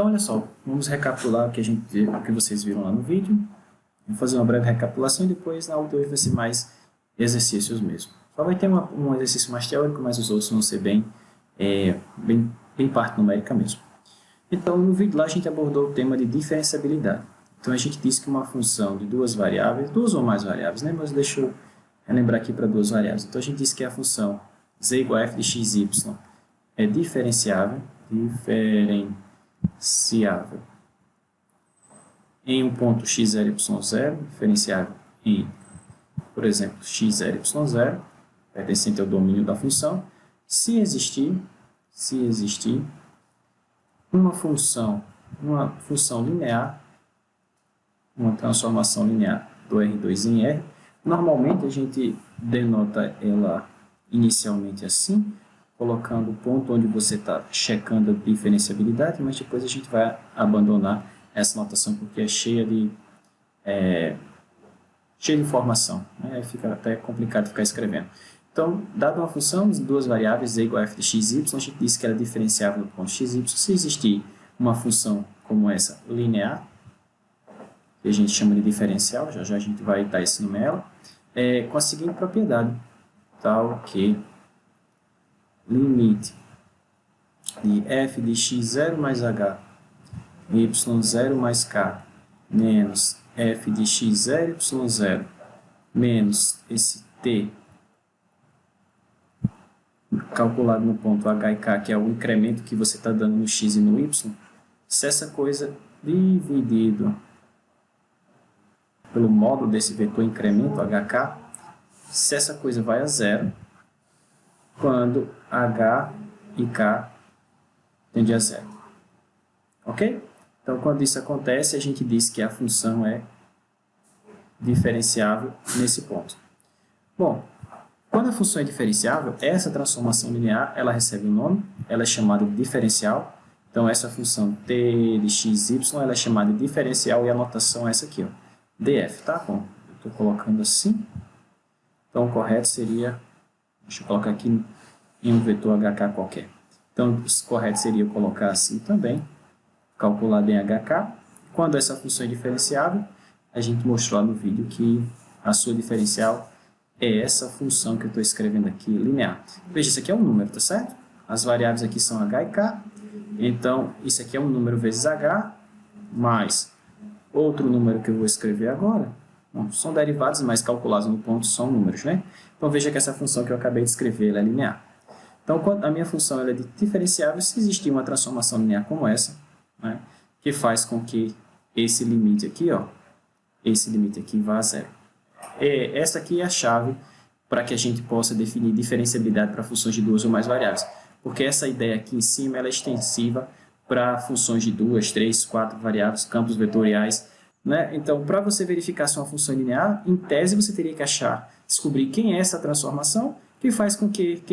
Então, olha só, vamos recapitular o que vocês viram lá no vídeo. Vou fazer uma breve recapitulação e depois na aula de hoje vai ser mais exercícios mesmo. Só vai ter um exercício mais teórico, mas os outros vão ser bem parte numérica mesmo. Então, no vídeo lá a gente abordou o tema de diferenciabilidade. Então, a gente disse que uma função de duas variáveis, duas ou mais variáveis, né? Mas deixa eu relembrar aqui para duas variáveis. Então, a gente disse que a função z igual a f de x, y é diferenciável em um ponto x0, y0, diferenciável em, por exemplo, x0, y0, pertencente ao domínio da função, se existir uma função linear, uma transformação linear do R2 em R. Normalmente a gente denota ela inicialmente assim, colocando o ponto onde você está checando a diferenciabilidade, mas depois a gente vai abandonar essa notação porque é cheia de informação, né? Aí fica até complicado ficar escrevendo. Então, dada uma função de duas variáveis, z igual a f de x, y, a gente disse que ela é diferenciável no ponto x, y. Se existir uma função como essa, linear, que a gente chama de diferencial, já já a gente vai dar esse nome a ela, com a seguinte propriedade, tal que limite de f de x0 mais h, y0 mais k, menos f de x0, y0, menos esse t, calculado no ponto h e k, que é o incremento que você está dando no x e no y, se essa coisa dividido pelo módulo desse vetor incremento, hk, se essa coisa vai a zero, quando h e k tende a zero. Ok? Então, quando isso acontece, a gente diz que a função é diferenciável nesse ponto. Bom, quando a função é diferenciável, essa transformação linear, ela recebe um nome, ela é chamada de diferencial. Então, essa função t de x, y, ela é chamada de diferencial e a notação é essa aqui, ó, df, tá? Bom, eu estou colocando assim. Então, o correto seria, deixa eu colocar aqui em um vetor hk qualquer. Então, o correto seria eu colocar assim também, calculado em hk. Quando essa função é diferenciável, a gente mostrou lá no vídeo que a sua diferencial é essa função que eu estou escrevendo aqui, linear. Veja, isso aqui é um número, tá certo? As variáveis aqui são h e k. Então, isso aqui é um número vezes h, mais outro número que eu vou escrever agora. Bom, são derivados, mas calculados no ponto são números, né? Então, veja que essa função que eu acabei de escrever, ela é linear. Então, quando a minha função ela é de diferenciável, se existir uma transformação linear como essa, né, que faz com que esse limite aqui, ó, esse limite aqui vá a zero. Essa aqui é a chave para que a gente possa definir diferenciabilidade para funções de duas ou mais variáveis. Porque essa ideia aqui em cima ela é extensiva para funções de duas, três, quatro variáveis, campos vetoriais, né? Então, para você verificar se uma função é linear, em tese você teria que descobrir quem é essa transformação, quem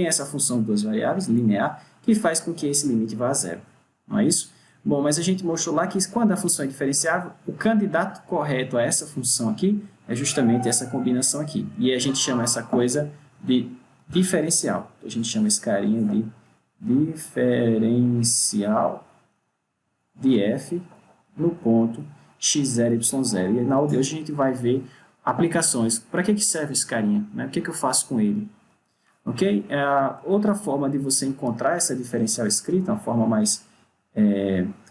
é essa função de duas variáveis, linear, que faz com que esse limite vá a zero. Não é isso? Bom, mas a gente mostrou lá que quando a função é diferenciável, o candidato correto a essa função aqui é justamente essa combinação aqui. E a gente chama essa coisa de diferencial. A gente chama esse carinha de diferencial de f no ponto x0, y0. E na aula de hoje a gente vai ver aplicações. Para que serve esse carinha? Né? O que eu faço com ele? Ok? Outra forma de você encontrar essa diferencial escrita, uma forma mais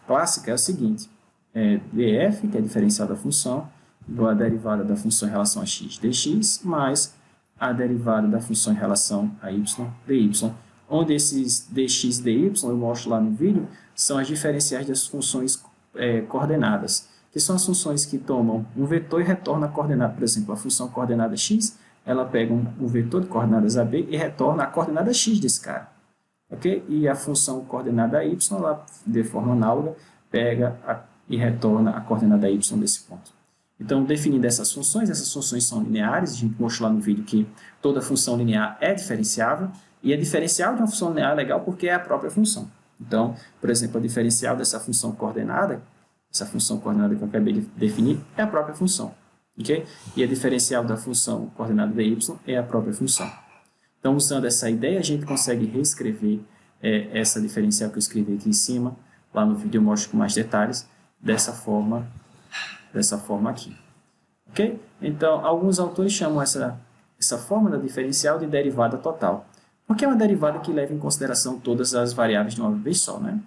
clássica, é o seguinte. df, que é a diferencial da função, igual a derivada da função em relação a x dx, mais a derivada da função em relação a y dy. Onde esses dx e dy, eu mostro lá no vídeo, são as diferenciais das funções coordenadas, que são as funções que tomam um vetor e retornam a coordenada. Por exemplo, a função coordenada x, ela pega um vetor de coordenadas AB e retorna a coordenada x desse cara. Okay? E a função coordenada y, ela, de forma análoga, pega e retorna a coordenada y desse ponto. Então, definindo essas funções são lineares, a gente mostrou lá no vídeo que toda função linear é diferenciável, e a diferencial de uma função linear é legal porque é a própria função. Então, por exemplo, a diferencial dessa função coordenada, essa função coordenada que eu acabei de definir, é a própria função. Okay? E a diferencial da função coordenada dy é a própria função. Então, usando essa ideia, a gente consegue reescrever essa diferencial que eu escrevi aqui em cima Lá no vídeo eu mostro com mais detalhes dessa forma aqui. Ok? Então, alguns autores chamam essa fórmula diferencial de derivada total, porque é uma derivada que leva em consideração todas as variáveis de uma vez só, né?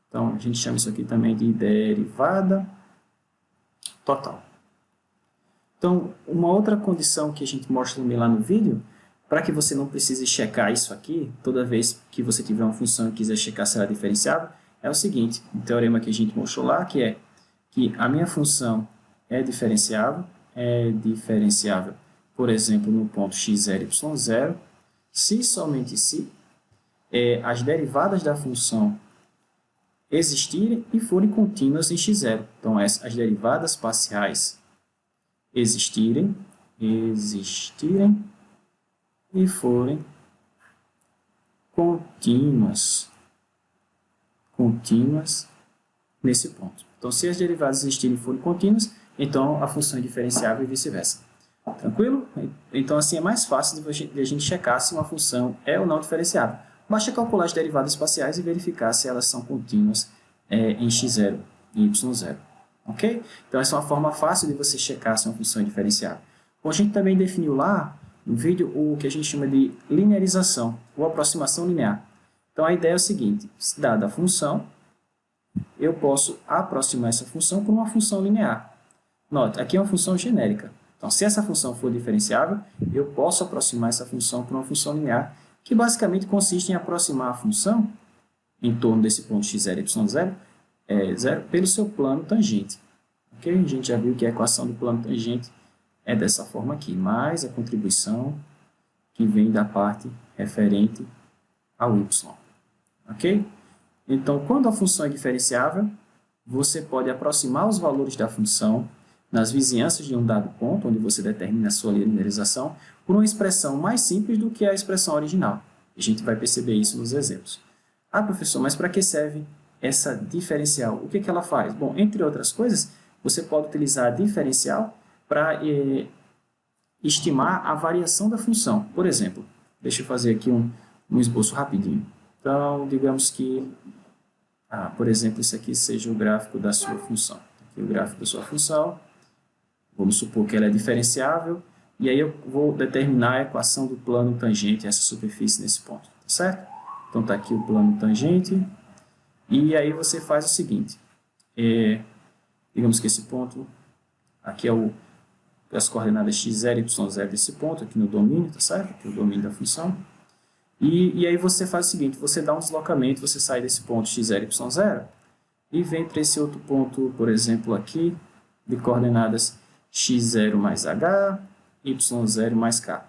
Então, a gente chama isso aqui também de derivada total. Então, uma outra condição que a gente mostra também lá no vídeo, para que você não precise checar isso aqui, toda vez que você tiver uma função e quiser checar se ela é diferenciável, é o seguinte, um teorema que a gente mostrou lá, que é que a minha função é diferenciável, por exemplo, no ponto x0, y0, se somente se as derivadas da função existirem e forem contínuas em x0. Então, as derivadas parciais existirem e forem contínuas nesse ponto. Então, se as derivadas existirem e forem contínuas, então a função é diferenciável e vice-versa. Tranquilo? Então, assim é mais fácil de a gente checar se uma função é ou não diferenciável. Basta calcular as derivadas parciais e verificar se elas são contínuas em x0 e y0. Ok? Então, essa é uma forma fácil de você checar se uma função é diferenciável. Bom, a gente também definiu lá no vídeo o que a gente chama de linearização, ou aproximação linear. Então, a ideia é o seguinte, dada a função, eu posso aproximar essa função por uma função linear. Note, aqui é uma função genérica. Então, se essa função for diferenciável, eu posso aproximar essa função por uma função linear, que basicamente consiste em aproximar a função em torno desse ponto x0 e y0 0 pelo seu plano tangente. Okay? A gente já viu que a equação do plano tangente é dessa forma aqui, mais a contribuição que vem da parte referente ao y. Ok? Então, quando a função é diferenciável, você pode aproximar os valores da função nas vizinhanças de um dado ponto, onde você determina a sua linearização, por uma expressão mais simples do que a expressão original. A gente vai perceber isso nos exemplos. Ah, professor, mas para que serve essa diferencial? O que ela faz? Bom, entre outras coisas, você pode utilizar a diferencial para estimar a variação da função. Por exemplo, deixa eu fazer aqui um esboço rapidinho. Então, digamos que, por exemplo, isso aqui seja o gráfico da sua função. Aqui o gráfico da sua função. Vamos supor que ela é diferenciável, e aí eu vou determinar a equação do plano tangente, essa superfície nesse ponto, tá certo? Então, está aqui o plano tangente, e aí você faz o seguinte, digamos que esse ponto, aqui é as coordenadas x0 e y0 desse ponto, aqui no domínio, tá certo? Aqui é o domínio da função. E aí você faz o seguinte, você dá um deslocamento, você sai desse ponto x0 e y0, e vem para esse outro ponto, por exemplo, aqui, de coordenadas x0 mais h, y0 mais k. Ou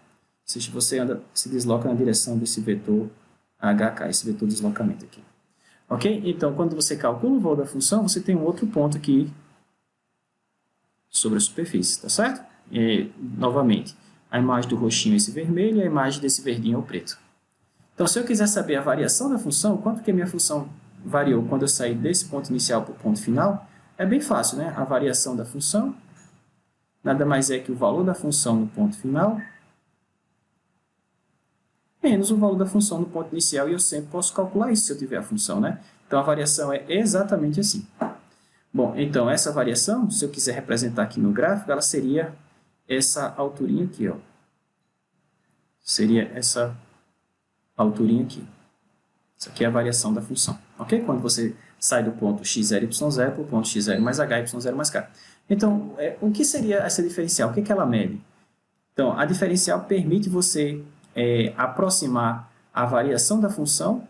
seja, você se desloca na direção desse vetor hk, esse vetor de deslocamento aqui. Ok? Então, quando você calcula o valor da função, você tem um outro ponto aqui sobre a superfície, tá certo? Novamente, a imagem do roxinho é esse vermelho e a imagem desse verdinho é o preto. Então, se eu quiser saber a variação da função, quanto que a minha função variou quando eu saí desse ponto inicial para o ponto final, é bem fácil, né? A variação da função nada mais é que o valor da função no ponto final menos o valor da função no ponto inicial, e eu sempre posso calcular isso se eu tiver a função, né? Então, a variação é exatamente assim. Bom, então, essa variação, se eu quiser representar aqui no gráfico, ela seria essa alturinha aqui, ó. Seria essa alturinha aqui. Isso aqui é a variação da função, ok? Quando você sai do ponto x0 e y0 para o ponto x0 mais h, y0 mais k. Então, o que seria essa diferencial? O que ela mede? Então, a diferencial permite você aproximar a variação da função.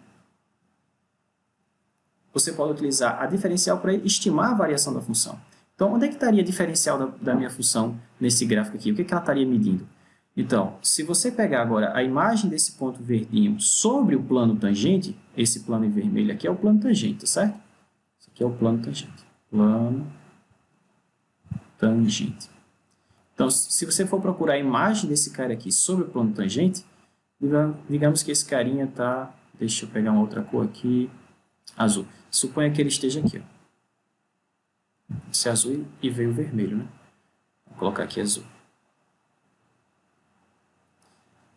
Você pode utilizar a diferencial para estimar a variação da função. Então, onde é que estaria a diferencial da minha função nesse gráfico aqui? O que ela estaria medindo? Então, se você pegar agora a imagem desse ponto verdinho sobre o plano tangente, esse plano em vermelho aqui é o plano tangente, tá certo? Isso aqui é o plano tangente. Plano tangente. Então, se você for procurar a imagem desse cara aqui sobre o plano tangente, digamos que esse carinha está... Deixa eu pegar uma outra cor aqui. Azul. Suponha que ele esteja aqui, ó. Esse azul e veio o vermelho, né? Vou colocar aqui azul.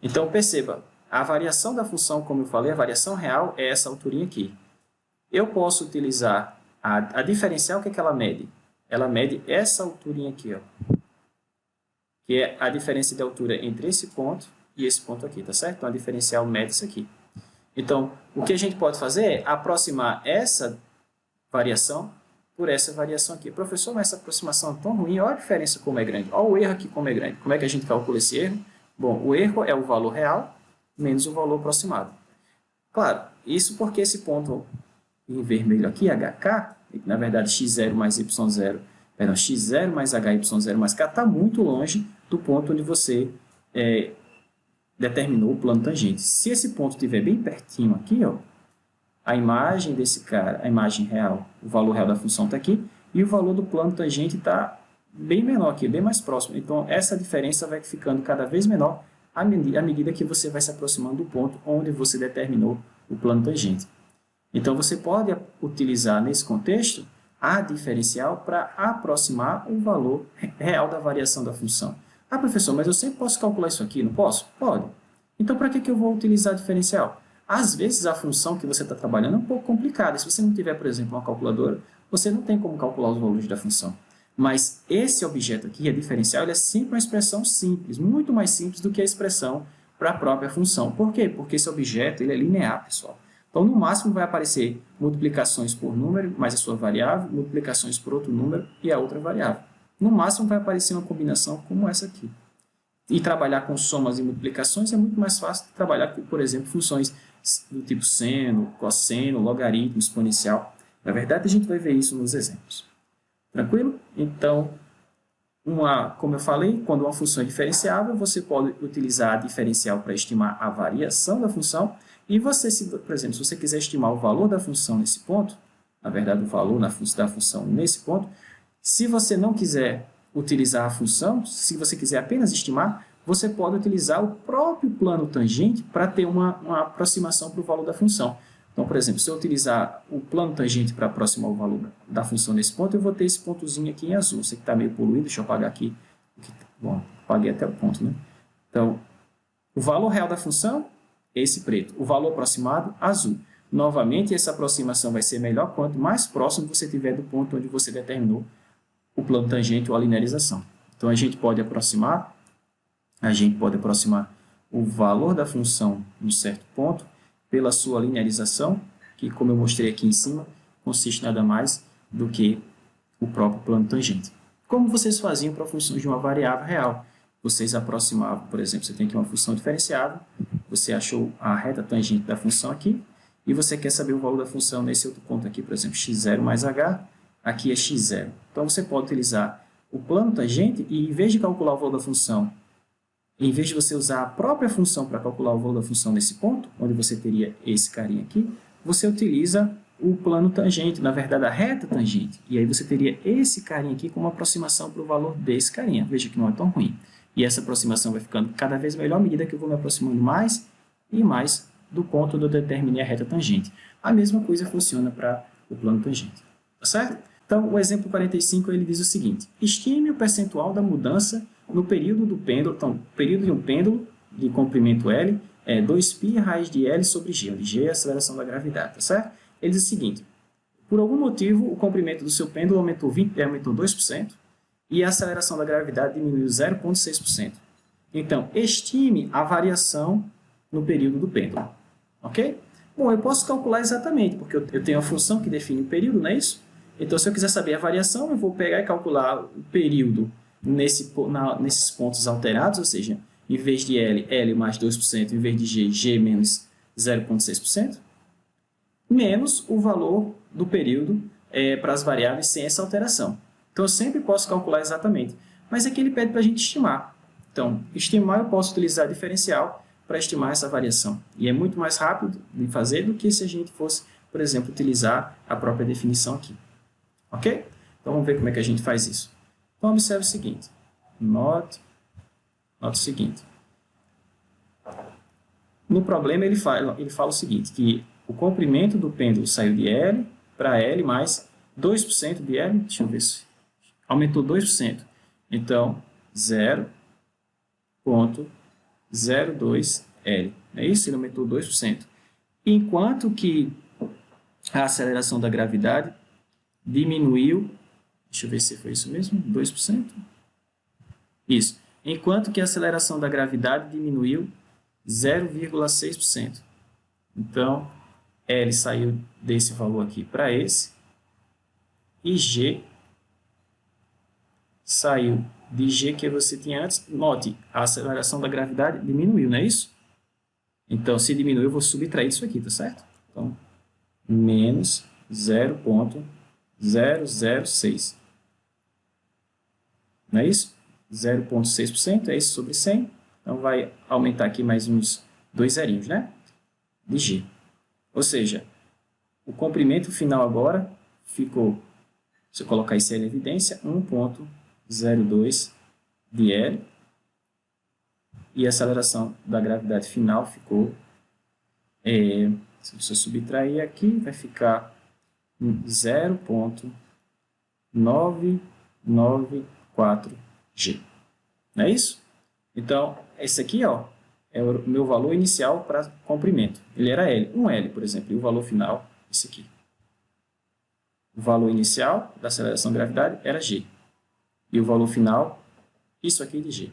Então, perceba, a variação da função, como eu falei, a variação real é essa alturinha aqui. Eu posso utilizar A diferencial, o que é que ela mede? Ela mede essa alturinha aqui, ó, que é a diferença de altura entre esse ponto e esse ponto aqui, tá certo? Então, a diferencial mede isso aqui. Então, o que a gente pode fazer é aproximar essa variação por essa variação aqui. Professor, mas essa aproximação é tão ruim, olha a diferença como é grande. Olha o erro aqui como é grande. Como é que a gente calcula esse erro? Bom, o erro é o valor real menos o valor aproximado. Claro, isso porque esse ponto em vermelho aqui, HK, na verdade x0 mais y0, perdão, x0 mais hy0 mais k, está muito longe do ponto onde você determinou o plano tangente. Se esse ponto estiver bem pertinho aqui, ó, a imagem desse cara, a imagem real, o valor real da função está aqui, e o valor do plano tangente está bem menor aqui, bem mais próximo. Então, essa diferença vai ficando cada vez menor à medida que você vai se aproximando do ponto onde você determinou o plano tangente. Então, você pode utilizar nesse contexto a diferencial para aproximar o valor real da variação da função. Ah, professor, mas eu sempre posso calcular isso aqui, não posso? Pode. Então, para que eu vou utilizar a diferencial? Às vezes, a função que você está trabalhando é um pouco complicada. Se você não tiver, por exemplo, uma calculadora, você não tem como calcular os valores da função. Mas esse objeto aqui, a diferencial, ele é sempre uma expressão simples, muito mais simples do que a expressão para a própria função. Por quê? Porque esse objeto ele é linear, pessoal. Então, no máximo, vai aparecer multiplicações por número, mais a sua variável, multiplicações por outro número e a outra variável. No máximo, vai aparecer uma combinação como essa aqui. E trabalhar com somas e multiplicações é muito mais fácil de trabalhar com, por exemplo, funções do tipo seno, cosseno, logaritmo, exponencial. Na verdade, a gente vai ver isso nos exemplos. Tranquilo? Então, como eu falei, quando uma função é diferenciável, você pode utilizar a diferencial para estimar a variação da função. E você, por exemplo, se você quiser estimar o valor da função nesse ponto, na verdade, o valor da função nesse ponto, se você não quiser utilizar a função, se você quiser apenas estimar, você pode utilizar o próprio plano tangente para ter uma aproximação para o valor da função. Então, por exemplo, se eu utilizar o plano tangente para aproximar o valor da função nesse ponto, eu vou ter esse pontozinho aqui em azul. Você que está meio poluído, deixa eu apagar aqui. Bom, apaguei até o ponto, né? Então, o valor real da função, esse preto. O valor aproximado, azul. Novamente, essa aproximação vai ser melhor quanto mais próximo você tiver do ponto onde você determinou o plano tangente ou a linearização. Então, a gente pode aproximar o valor da função em um certo ponto pela sua linearização, que, como eu mostrei aqui em cima, consiste nada mais do que o próprio plano tangente. Como vocês faziam para funções de uma variável real? Vocês aproximavam, por exemplo, você tem aqui uma função diferenciável, você achou a reta tangente da função aqui, e você quer saber o valor da função nesse outro ponto aqui, por exemplo, x0 mais h, aqui é x0. Então, você pode utilizar o plano tangente e, em vez de calcular o valor da função, em vez de você usar a própria função para calcular o valor da função nesse ponto, onde você teria esse carinha aqui, você utiliza o plano tangente, na verdade, a reta tangente. E aí você teria esse carinha aqui como aproximação para o valor desse carinha. Veja que não é tão ruim. E essa aproximação vai ficando cada vez melhor à medida que eu vou me aproximando mais e mais do ponto onde eu determinei a reta tangente. A mesma coisa funciona para o plano tangente. Tá certo? Então, o exemplo 45 ele diz o seguinte: estime o percentual da mudança no período do pêndulo. Então, o período de um pêndulo de comprimento L é 2π raiz de L sobre G, onde G é a aceleração da gravidade, tá certo? Ele diz o seguinte: por algum motivo, o comprimento do seu pêndulo aumentou 2% e a aceleração da gravidade diminuiu 0,6%. Então, estime a variação no período do pêndulo. Ok? Bom, eu posso calcular exatamente, porque eu tenho a função que define o período, não é isso? Então, se eu quiser saber a variação, eu vou pegar e calcular o período nesses pontos alterados, ou seja, em vez de L, L mais 2%, em vez de G, G menos 0,6%, menos o valor do período para as variáveis sem essa alteração. Então, eu sempre posso calcular exatamente. Mas aqui ele pede para a gente estimar. Então, estimar eu posso utilizar a diferencial para estimar essa variação. E é muito mais rápido de fazer do que se a gente fosse, por exemplo, utilizar a própria definição aqui. Ok? Então, vamos ver como é que a gente faz isso. Então, observe o seguinte. Note o seguinte. No problema, ele fala o seguinte, que o comprimento do pêndulo saiu de L para L mais 2% de L. Deixa eu ver se aumentou 2%. Então, 0,02 L. É isso? Ele aumentou 2%. Enquanto que a aceleração da gravidade diminuiu, deixa eu ver se foi isso mesmo, 2%. Isso. Enquanto que a aceleração da gravidade diminuiu 0,6%. Então, L saiu desse valor aqui para esse, e G saiu de G que você tinha antes. Note, a aceleração da gravidade diminuiu, não é isso? Então, se diminuiu, eu vou subtrair isso aqui, tá certo? Então, menos 0,006. Não é isso? 0,6% é isso sobre 100. Então, vai aumentar aqui mais uns 2 zerinhos, né? De G. Ou seja, o comprimento final agora ficou, se eu colocar isso aí em evidência, 1,02 de L. E a aceleração da gravidade final ficou, se você subtrair aqui, vai ficar 0,994G. Não é isso? Então, esse aqui ó, é o meu valor inicial para comprimento. Ele era L, 1L, por exemplo, e o valor final, esse aqui. O valor inicial da aceleração da gravidade era G. E o valor final, isso aqui de G.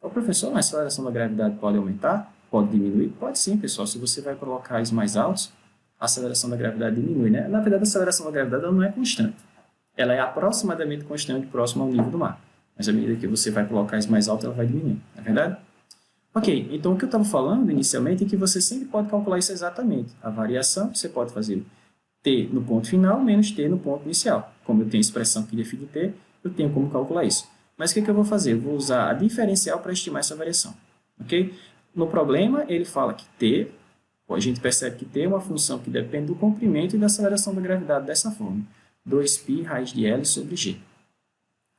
O professor, a aceleração da gravidade pode aumentar? Pode diminuir? Pode sim, pessoal. Se você vai para locais mais altos, a aceleração da gravidade diminui, né? Na verdade, a aceleração da gravidade ela não é constante. Ela é aproximadamente constante próximo ao nível do mar. Mas à medida que você vai para locais mais altos, ela vai diminuir. Não é verdade? Ok, então o que eu estava falando inicialmente é que você sempre pode calcular isso exatamente. A variação, você pode fazer T no ponto final menos T no ponto inicial. Como eu tenho a expressão que define T, eu tenho como calcular isso. Mas o que eu vou fazer? Eu vou usar a diferencial para estimar essa variação. Ok? No problema, ele fala que T, a gente percebe que T é uma função que depende do comprimento e da aceleração da gravidade dessa forma. 2π raiz de L sobre G.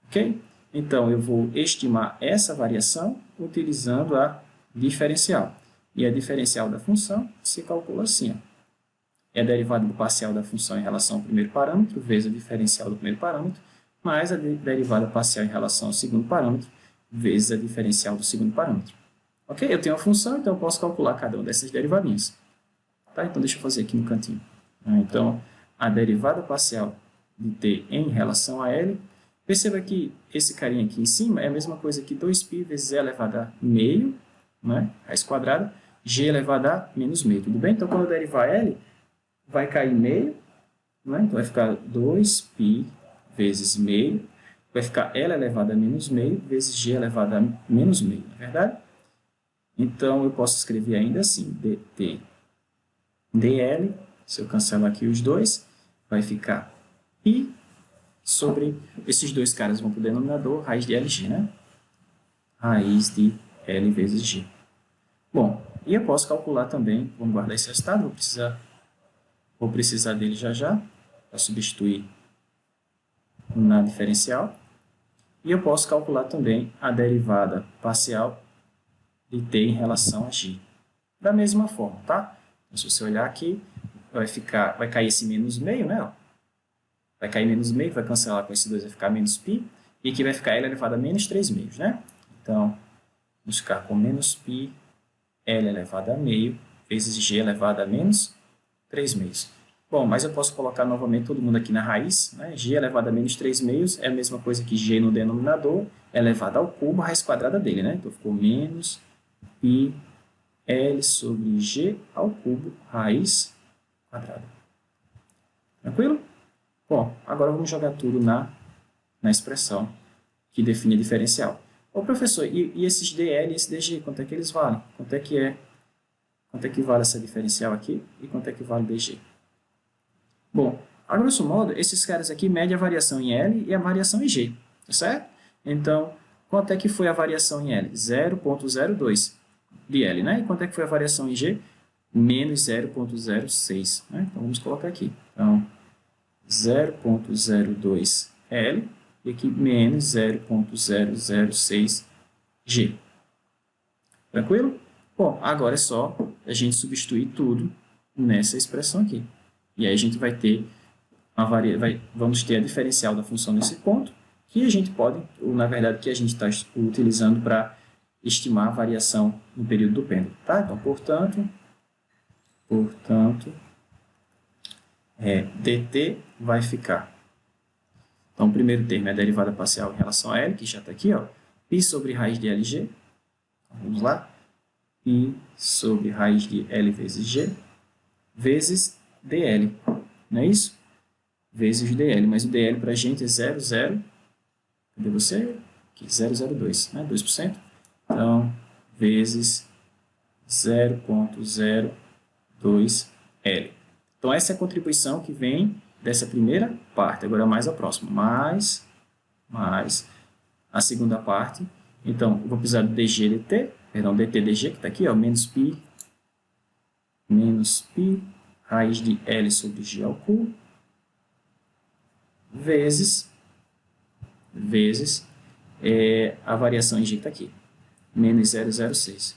Ok? Então, eu vou estimar essa variação utilizando a diferencial. E a diferencial da função se calcula assim. Ó. É a derivada do parcial da função em relação ao primeiro parâmetro, vezes a diferencial do primeiro parâmetro, mais a derivada parcial em relação ao segundo parâmetro, vezes a diferencial do segundo parâmetro. Ok? Eu tenho uma função, então eu posso calcular cada uma dessas derivadinhas. Tá? Então, deixa eu fazer aqui no cantinho. Então, a derivada parcial de t em relação a L, perceba que esse carinha aqui em cima é a mesma coisa que 2π vezes e elevado a meio, né? Raiz quadrada, g elevado a menos meio, tudo bem? Então, quando eu derivar L, vai cair meio, né? Então vai ficar 2π vezes meio, vai ficar L elevado a menos meio, vezes G elevado a menos meio, não é verdade? Então, eu posso escrever ainda assim, dt dl, se eu cancelar aqui os dois, vai ficar π sobre, esses dois caras vão para o denominador, raiz de LG, né? Raiz de L vezes G. Bom, e eu posso calcular também, vamos guardar esse resultado, vou precisar dele já, para substituir na diferencial. E eu posso calcular também a derivada parcial de t em relação a g. Da mesma forma, tá? Então, se você olhar aqui, vai cair esse menos meio, né? Vai cair menos meio, vai cancelar com esse 2, vai ficar menos π. E aqui vai ficar L elevado a menos 3 meios, né? Então, vamos ficar com menos π, L elevado a meio, vezes g elevado a menos 3 meios. Bom, mas eu posso colocar novamente todo mundo aqui na raiz, né? G elevado a menos 3 meios é a mesma coisa que g no denominador, elevado ao cubo, a raiz quadrada dele, né? Então, ficou menos π L sobre g ao cubo, raiz quadrada. Tranquilo? Bom, agora vamos jogar tudo na expressão que define a diferencial. Ô, professor, e esses dl e esse dg, quanto é que eles valem? Quanto é que vale essa diferencial aqui e quanto é que vale dg? Bom, a grosso modo, esses caras aqui medem a variação em L e a variação em G, tá certo? Então, quanto é que foi a variação em L? 0,02 de L, né? E quanto é que foi a variação em G? Menos 0,06, né? Então, vamos colocar aqui. Então, 0,02 L e aqui menos 0,006 G. Tranquilo? Bom, agora é só a gente substituir tudo nessa expressão aqui. E aí a gente vai ter vamos ter a diferencial da função nesse ponto, que a gente pode, ou na verdade que a gente está utilizando para estimar a variação no período do pêndulo. Tá? Então, portanto, dt vai ficar Então, o primeiro termo é a derivada parcial em relação a L, que já está aqui, ó, π sobre raiz de LG. Vamos lá. π sobre raiz de L vezes G, vezes dl. Não é isso? Vezes dl. Mas o dl para a gente é 0,0. Cadê você? Aqui, 0,02, né? 2%. Então, vezes 0,02L. Então, essa é a contribuição que vem dessa primeira parte. Agora, mais a próxima. Mais a segunda parte. Então, eu vou precisar do dg dt, perdão, dt dg, que está aqui, ó, menos π raiz de L sobre G ao cubo, vezes a variação em G que está aqui, menos 0,06.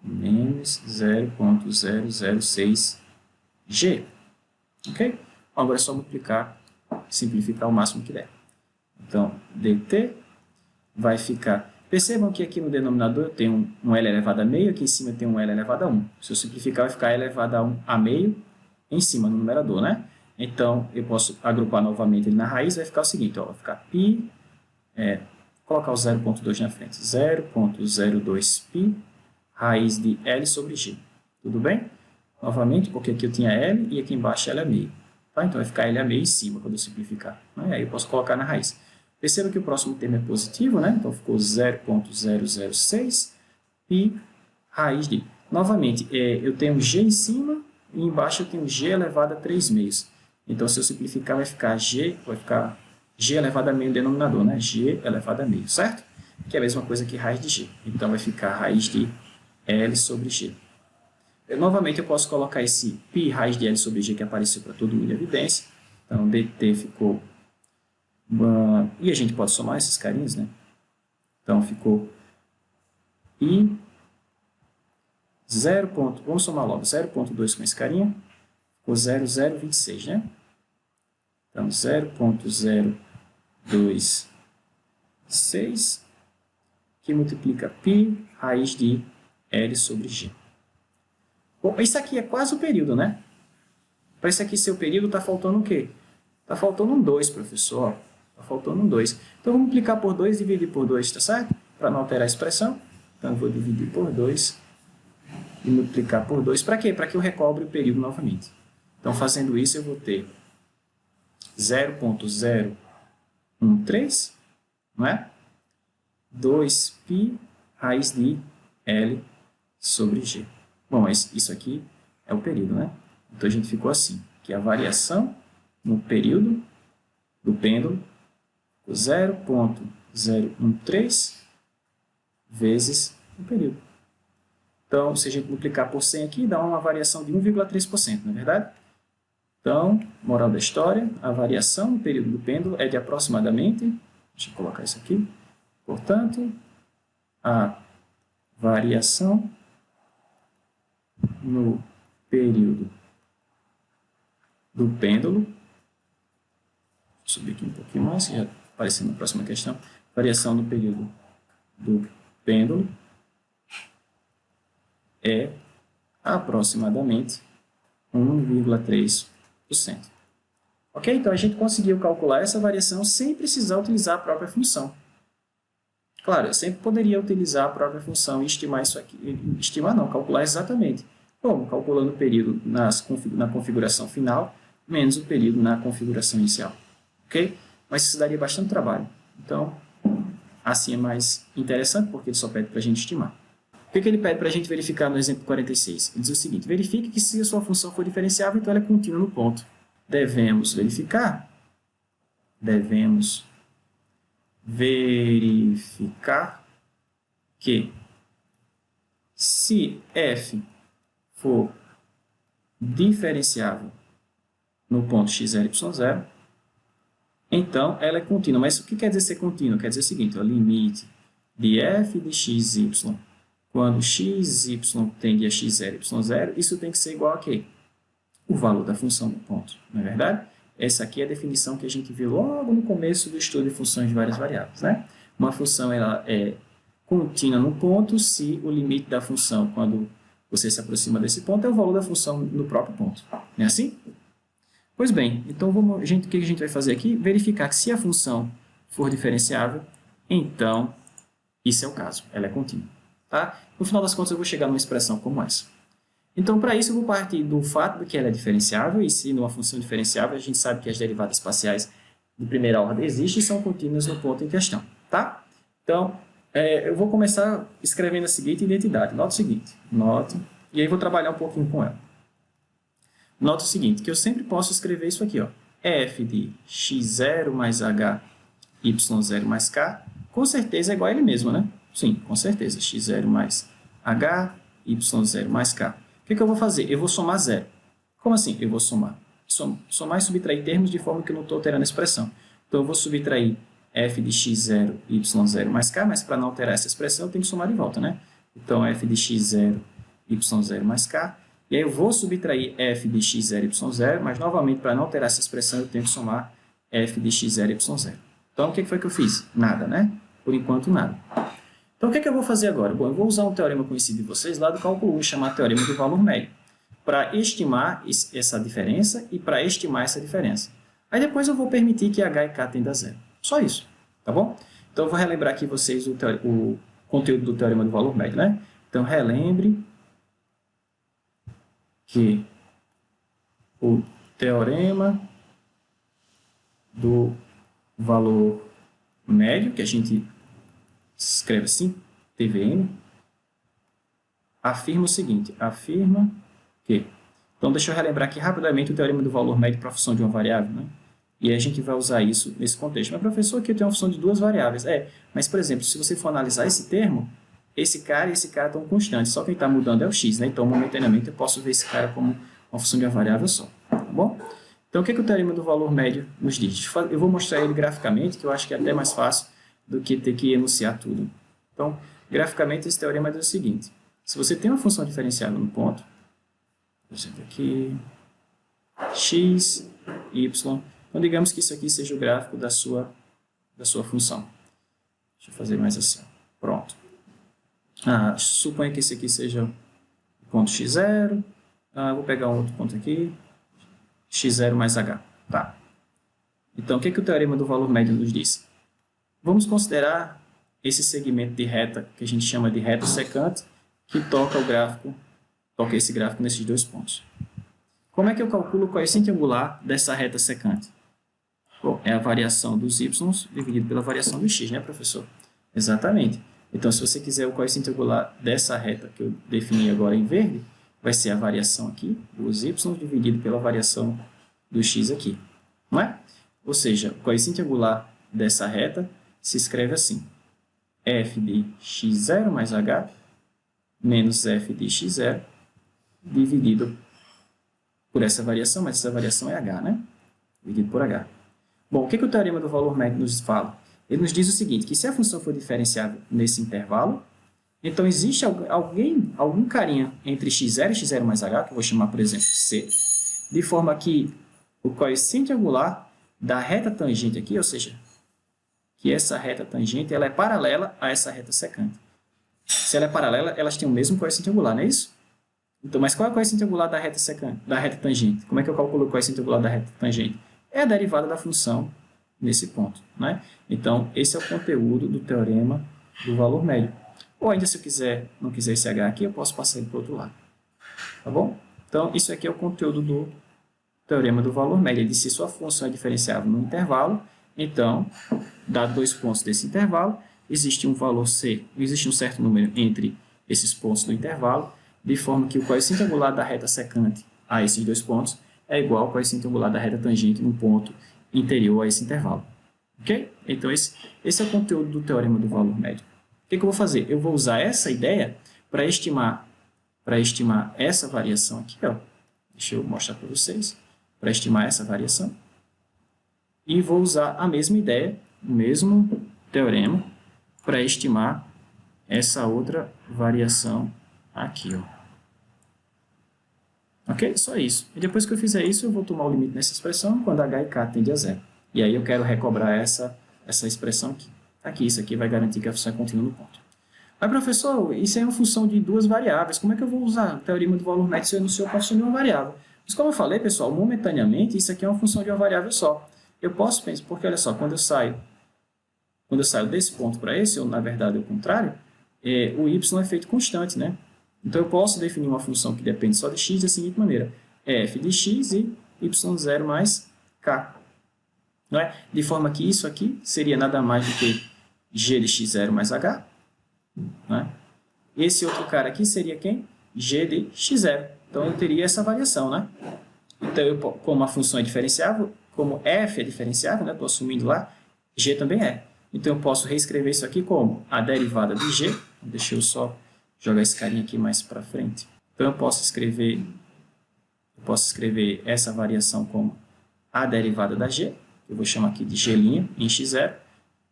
Menos 0,006G. Ok? Agora é só multiplicar, simplificar o máximo que der. Então, dt vai ficar... Percebam que aqui no denominador eu tenho um L elevado a meio, aqui em cima tem um L elevado a 1. Se eu simplificar, vai ficar L elevado a 1 a meio em cima no numerador, né? Então, eu posso agrupar novamente ele na raiz, vai ficar o seguinte, ó, vai ficar π, colocar o 0,2 na frente, 0,02π raiz de L sobre G. Tudo bem? Novamente, porque aqui eu tinha L e aqui embaixo L a meio. Tá? Então, vai ficar L a meio em cima quando eu simplificar. Aí eu posso colocar na raiz. Perceba que o próximo termo é positivo, né? Então, ficou 0,006 π raiz de... Novamente, eu tenho G em cima e embaixo eu tenho G elevado a 3 meios. Então, se eu simplificar, vai ficar G elevado a meio no denominador, né? G elevado a meio, certo? Que é a mesma coisa que raiz de G. Então, vai ficar raiz de L sobre G. Novamente, eu posso colocar esse π raiz de L sobre G que apareceu para todo mundo em evidência. Então, dt ficou... e a gente pode somar esses carinhos, né? Então, ficou π 0. Vamos somar logo. 0,2 com esse carinha. Ficou 0,026, né? Então, 0,026 que multiplica π raiz de L sobre G. Bom, isso aqui é quase o período, né? Para isso aqui ser o período, está faltando o quê? Está faltando um 2, professor. Está faltando um 2. Então, vamos multiplicar por 2 e dividir por 2, tá certo? Para não alterar a expressão. Então, eu vou dividir por 2 e multiplicar por 2. Para quê? Para que eu recobre o período novamente. Então, fazendo isso, eu vou ter 0,013, não é? 2π raiz de L sobre G. Bom, mas isso aqui é o período, né? Então, a gente ficou assim, que a variação no período do pêndulo 0,013 vezes o período. Então, se a gente multiplicar por 100 aqui, dá uma variação de 1,3%, não é verdade? Então, moral da história, a variação no período do pêndulo é de aproximadamente, deixa eu colocar isso aqui, portanto, a variação no período do pêndulo, vou subir aqui um pouquinho mais, já aparecendo na próxima questão, variação no período do pêndulo é aproximadamente 1,3%. Ok? Então, a gente conseguiu calcular essa variação sem precisar utilizar a própria função. Claro, eu sempre poderia utilizar a própria função e estimar isso aqui. Estimar não, calcular exatamente. Como? Calculando o período na configuração final, menos o período na configuração inicial. Ok? Mas isso daria bastante trabalho. Então, assim é mais interessante, porque ele só pede para a gente estimar. O que ele pede para a gente verificar no exemplo 46? Ele diz o seguinte: verifique que se a sua função for diferenciável, então ela é contínua no ponto. Devemos verificar que se f for diferenciável no ponto x, y, 0, então ela é contínua. Mas o que quer dizer ser contínua? Quer dizer o seguinte, o limite de f de x, y, quando x, y tende a x, 0, y, 0, isso tem que ser igual a quê? O valor da função do ponto, não é verdade? Essa aqui é a definição que a gente viu logo no começo do estudo de funções de várias variáveis, né? Uma função ela é contínua no ponto se o limite da função, quando você se aproxima desse ponto, é o valor da função no próprio ponto. Não é assim? Pois bem, então o que a gente vai fazer aqui? Verificar que se a função for diferenciável, então isso é o caso, ela é contínua. Tá? No final das contas, eu vou chegar numa expressão como essa. Então, para isso, eu vou partir do fato de que ela é diferenciável, e se numa função diferenciável, a gente sabe que as derivadas parciais de primeira ordem existem e são contínuas no ponto em questão. Tá? Então, eu vou começar escrevendo a seguinte identidade. Nota o seguinte, e aí vou trabalhar um pouquinho com ela. Nota o seguinte, que eu sempre posso escrever isso aqui, ó. F de x0 mais h, y0 mais k, com certeza é igual a ele mesmo, né? Sim, com certeza. x0 mais h, y0 mais k. O que eu vou fazer? Eu vou somar zero. Como assim? Eu vou somar. Somar e subtrair termos de forma que eu não estou alterando a expressão. Então, eu vou subtrair f de x0, y0 mais k, mas para não alterar essa expressão, eu tenho que somar de volta, né? Então, f de x0, y0 mais k. E aí eu vou subtrair f de x0, y0, mas novamente, para não alterar essa expressão, eu tenho que somar f de x0, y0. Então, o que foi que eu fiz? Nada, né? Por enquanto, nada. Então, o que eu vou fazer agora? Bom, eu vou usar um teorema conhecido de vocês lá do cálculo 1, chamado teorema do valor médio, para estimar essa diferença e para estimar essa diferença. Aí depois eu vou permitir que h e k tendam a zero. Só isso, tá bom? Então, eu vou relembrar aqui vocês o conteúdo do teorema do valor médio, né? Então, relembre que o teorema do valor médio, que a gente escreve assim, TVM, afirma o seguinte, afirma que... Então, deixa eu relembrar aqui rapidamente o teorema do valor médio para a função de uma variável, né? E aí a gente vai usar isso nesse contexto. Mas, professor, aqui eu tenho uma função de duas variáveis. Mas, por exemplo, se você for analisar esse termo, esse cara e esse cara estão constantes, só quem está mudando é o x, né? Então, momentaneamente, eu posso ver esse cara como uma função de uma variável só, tá bom? Então, o que o teorema do valor médio nos diz? Eu vou mostrar ele graficamente, que eu acho que é até mais fácil do que ter que enunciar tudo. Então, graficamente, esse teorema diz o seguinte. Se você tem uma função diferenciável no ponto, por exemplo, aqui, x, y, então, digamos que isso aqui seja o gráfico da sua função. Deixa eu fazer mais assim. Pronto. Suponha que esse aqui seja o ponto x0. Vou pegar um outro ponto aqui. x0 mais h. Tá. Então, o que o teorema do valor médio nos diz? Vamos considerar esse segmento de reta, que a gente chama de reta secante, que toca esse gráfico nesses dois pontos. Como é que eu calculo o coeficiente angular dessa reta secante? Bom, é a variação dos y dividido pela variação do x, né, professor? Exatamente. Então, se você quiser o coeficiente angular dessa reta que eu defini agora em verde, vai ser a variação aqui, dos y dividido pela variação do x aqui, não é? Ou seja, o coeficiente angular dessa reta se escreve assim, f de x0 mais h menos f de x0 dividido por essa variação, mas essa variação é h, né? Dividido por h. Bom, o que o teorema do valor médio nos fala? Ele nos diz o seguinte, que se a função for diferenciável nesse intervalo, então existe algum carinha entre x0 e x0 mais h, que eu vou chamar, por exemplo, c, de forma que o coeficiente angular da reta tangente aqui, ou seja, que essa reta tangente ela é paralela a essa reta secante. Se ela é paralela, elas têm o mesmo coeficiente angular, não é isso? Então, mas qual é o coeficiente angular da reta secante, da reta tangente? Como é que eu calculo o coeficiente angular da reta tangente? É a derivada da função nesse ponto, né? Então, esse é o conteúdo do teorema do valor médio. Ou ainda, se eu não quiser esse h aqui, eu posso passar ele para o outro lado. Tá bom? Então, isso aqui é o conteúdo do teorema do valor médio. Ele diz se sua função é diferenciável no intervalo, então, dado dois pontos desse intervalo, existe um valor c, existe um certo número entre esses pontos do intervalo, de forma que o coeficiente angular da reta secante a esses dois pontos é igual ao coeficiente angular da reta tangente num ponto interior a esse intervalo. Ok? Então, esse é o conteúdo do teorema do valor médio. O que eu vou fazer? Eu vou usar essa ideia para estimar essa variação aqui. Ó. Deixa eu mostrar para vocês. Para estimar essa variação. E vou usar a mesma ideia, o mesmo teorema, para estimar essa outra variação aqui. Ó. Ok? Só isso. E depois que eu fizer isso, eu vou tomar o limite nessa expressão quando h e k tende a zero. E aí eu quero recobrar essa expressão aqui. Aqui, isso aqui vai garantir que a função é contínua no ponto. Mas, professor, isso é uma função de duas variáveis. Como é que eu vou usar o teorema do valor médio se eu enunciou a função de uma variável? Mas como eu falei, pessoal, momentaneamente, isso aqui é uma função de uma variável só. Eu posso pensar, porque olha só, quando eu saio desse ponto para esse, ou na verdade é o contrário, o y é feito constante, né? Então eu posso definir uma função que depende só de x da seguinte maneira: f de x e y0 mais k. Não é? De forma que isso aqui seria nada mais do que g de x0 mais h. Não é? Esse outro cara aqui seria quem? G de x0. Então eu teria essa variação, né? Então, como a função é diferenciável, como f é diferenciável, né? Estou assumindo lá, g também é. Então eu posso reescrever isso aqui como a derivada de g. Deixa eu só jogar esse carinha aqui mais para frente. Então eu posso escrever essa variação como a derivada da g, eu vou chamar aqui de g' em x0,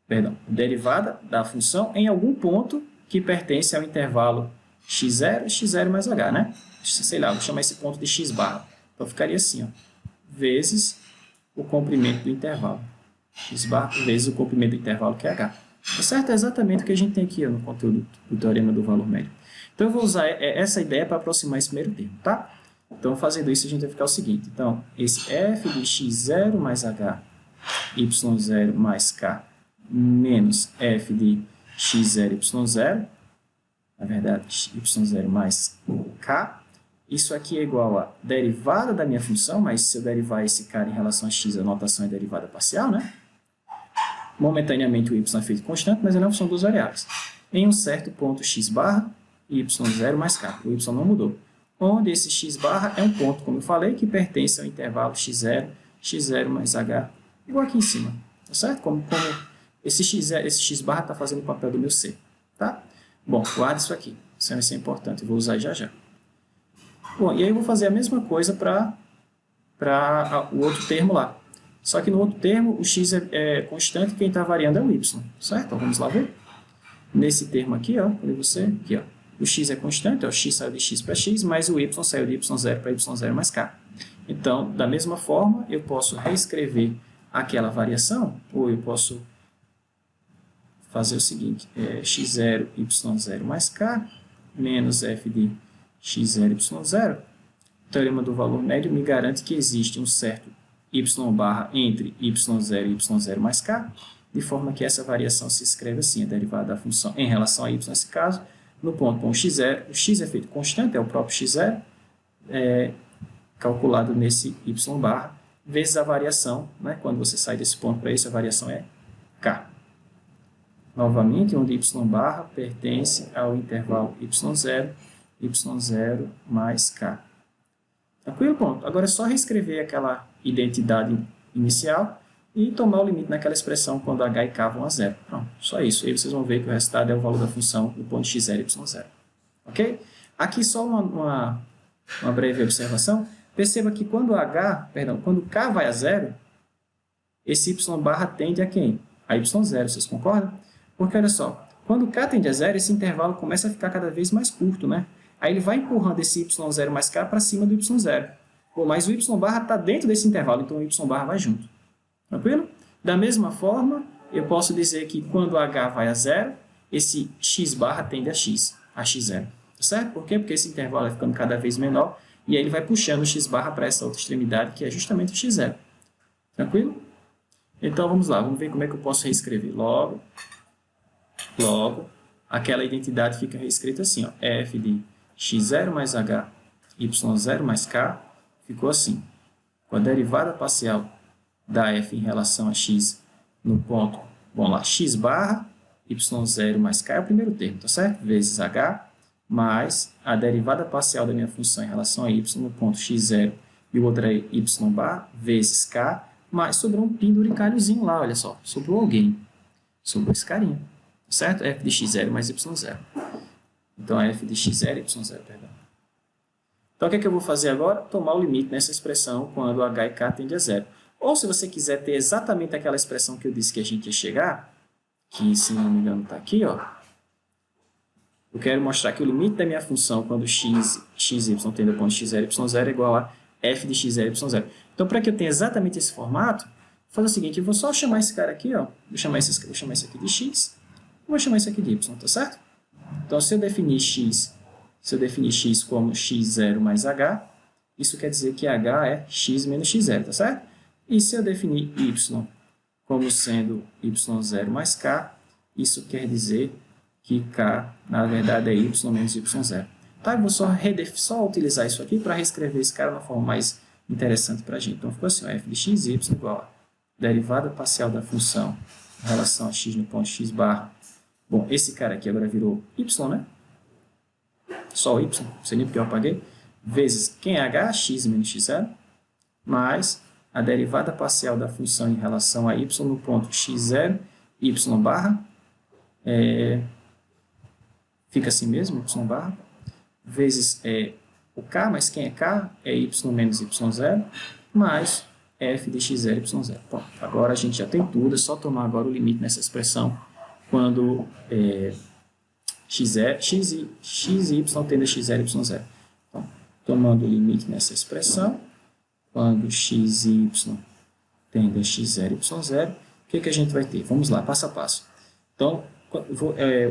perdão, derivada da função em algum ponto que pertence ao intervalo x0, x0 mais h, né? Sei lá, vou chamar esse ponto de x barra. Então ficaria assim, ó, vezes o comprimento do intervalo. X barra vezes o comprimento do intervalo, que é h. Tá certo? É exatamente o que a gente tem aqui ó, no conteúdo do teorema do valor médio. Então eu vou usar essa ideia para aproximar esse primeiro termo, tá? Então fazendo isso a gente vai ficar o seguinte. Então, esse f de x0 mais h, y0 mais k, menos f de x0, y0, na verdade, y0 mais k, isso aqui é igual a derivada da minha função, mas se eu derivar esse cara em relação a x, a notação é derivada parcial, né? Momentaneamente o y é feito constante, mas ele é uma função de duas variáveis. Em um certo ponto x barra, y0 mais k. O y não mudou. Onde esse x barra é um ponto, como eu falei, que pertence ao intervalo x0, x0 mais h, igual aqui em cima. Tá certo? Como esse x barra está fazendo o papel do meu c. Tá? Bom, guarda isso aqui. Isso vai ser importante. Eu vou usar já já. Bom, e aí eu vou fazer a mesma coisa para o outro termo lá. Só que no outro termo, o x é constante e quem está variando é o y. Certo? Então, vamos lá ver. Nesse termo aqui, ó, cadê você? Aqui, ó. O x é constante, ó, o x saiu de x para x, mas o y saiu de y0 para y0 mais k. Então, da mesma forma, eu posso reescrever aquela variação, ou eu posso fazer o seguinte, x0, y0 mais k, menos f de x0, y0. O teorema do valor médio me garante que existe um certo y barra entre y0 e y0 mais k, de forma que essa variação se escreve assim, a derivada da função em relação a y nesse caso, no ponto com o x0, o x é feito constante, é o próprio x0, calculado nesse y barra, vezes a variação, né? Quando você sai desse ponto para esse, a variação é k. Novamente, onde y barra pertence ao intervalo y0, y0 mais k. Tranquilo? Ponto. Agora é só reescrever aquela identidade inicial e tomar o limite naquela expressão quando h e k vão a zero. Pronto, só isso. Aí vocês vão ver que o resultado é o valor da função do ponto x0 e y0. Ok? Aqui só uma breve observação. Perceba que quando quando k vai a zero, esse y barra tende a quem? A y0, vocês concordam? Porque olha só, quando k tende a zero, esse intervalo começa a ficar cada vez mais curto, né? Aí ele vai empurrando esse y0 mais k para cima do y0. Bom, mas o y barra está dentro desse intervalo, então o y barra vai junto. Tranquilo? Da mesma forma, eu posso dizer que quando h vai a zero, esse x barra tende a x0. Tá certo? Por quê? Porque esse intervalo vai ficando cada vez menor e aí ele vai puxando o x barra para essa outra extremidade, que é justamente o x0. Tranquilo? Então vamos lá, vamos ver como é que eu posso reescrever. Logo, aquela identidade fica reescrita assim, ó, f de x0 mais h, y0 mais k, ficou assim. Com a derivada parcial da f em relação a x no ponto, vamos lá, x barra, y0 mais k é o primeiro termo, tá certo? Vezes h, mais a derivada parcial da minha função em relação a y no ponto x0 e o outro é y barra, vezes k, mas sobrou um penduricalhozinho lá, olha só, sobrou alguém, sobrou esse carinha, tá certo? f de x0 mais y0. Então, f de x0 e y0, perdão. Então, o que é que eu vou fazer agora? Tomar o limite nessa expressão quando h e k tende a zero. Ou, se você quiser ter exatamente aquela expressão que eu disse que a gente ia chegar, que, se não me engano, está aqui, ó. Eu quero mostrar que o limite da minha função quando y tende a ponto x0 e y0 é igual a f de x0 e y0. Então, para que eu tenha exatamente esse formato, vou fazer o seguinte, eu vou só chamar esse cara aqui, ó. Vou chamar esse aqui de x, vou chamar esse aqui de y, tá certo? Então, se eu definir x como x0 mais h, isso quer dizer que h é x menos x0, tá certo? E se eu definir y como sendo y0 mais k, isso quer dizer que k, na verdade, é y menos y0. Tá? Eu vou só utilizar isso aqui para reescrever esse cara de uma forma mais interessante para a gente. Então, ficou assim, ó, f de x, y igual a derivada parcial da função em relação a x no ponto x barra. Bom, esse cara aqui agora virou y, né? Só o y, não sei nem porque eu apaguei. Vezes quem é h, x menos x0, mais a derivada parcial da função em relação a y no ponto x0, y barra, fica assim mesmo, y barra, vezes o k, mas quem é k? É y menos y0, mais f de x0, y0. Bom, agora a gente já tem tudo, é só tomar agora o limite nessa expressão quando x e y tende a x0, y0. Então, tomando o limite nessa expressão, quando x e y tende a x0, y0, o que a gente vai ter? Vamos lá, passo a passo. Então,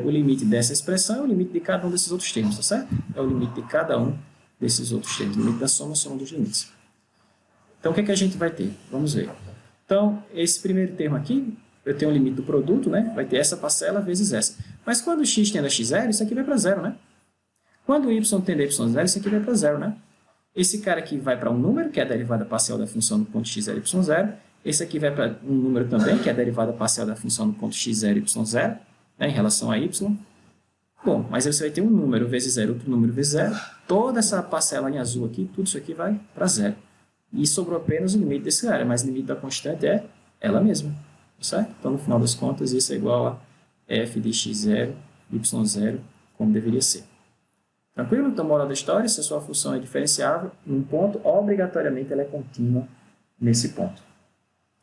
o limite dessa expressão é o limite de cada um desses outros termos, tá certo? É o limite de cada um desses outros termos. O limite da soma dos limites. Então, o que a gente vai ter? Vamos ver. Então, esse primeiro termo aqui, eu tenho o limite do produto, né? Vai ter essa parcela vezes essa. Mas quando x tende a x0, isso aqui vai para zero, né? Quando y tende a y0, isso aqui vai para zero, né? Esse cara aqui vai para um número, que é a derivada parcial da função no ponto x0, y0. Esse aqui vai para um número também, que é a derivada parcial da função no ponto x0, y0, né, em relação a y. Bom, mas aí você vai ter um número vezes zero, outro número vezes zero. Toda essa parcela em azul aqui, tudo isso aqui vai para zero. E sobrou apenas o limite desse cara, mas o limite da constante é ela mesma, certo? Então, no final das contas, isso é igual a f de x0, y0, como deveria ser. Tranquilo? Então, moral da história, se a sua função é diferenciável, num ponto, obrigatoriamente ela é contínua nesse ponto.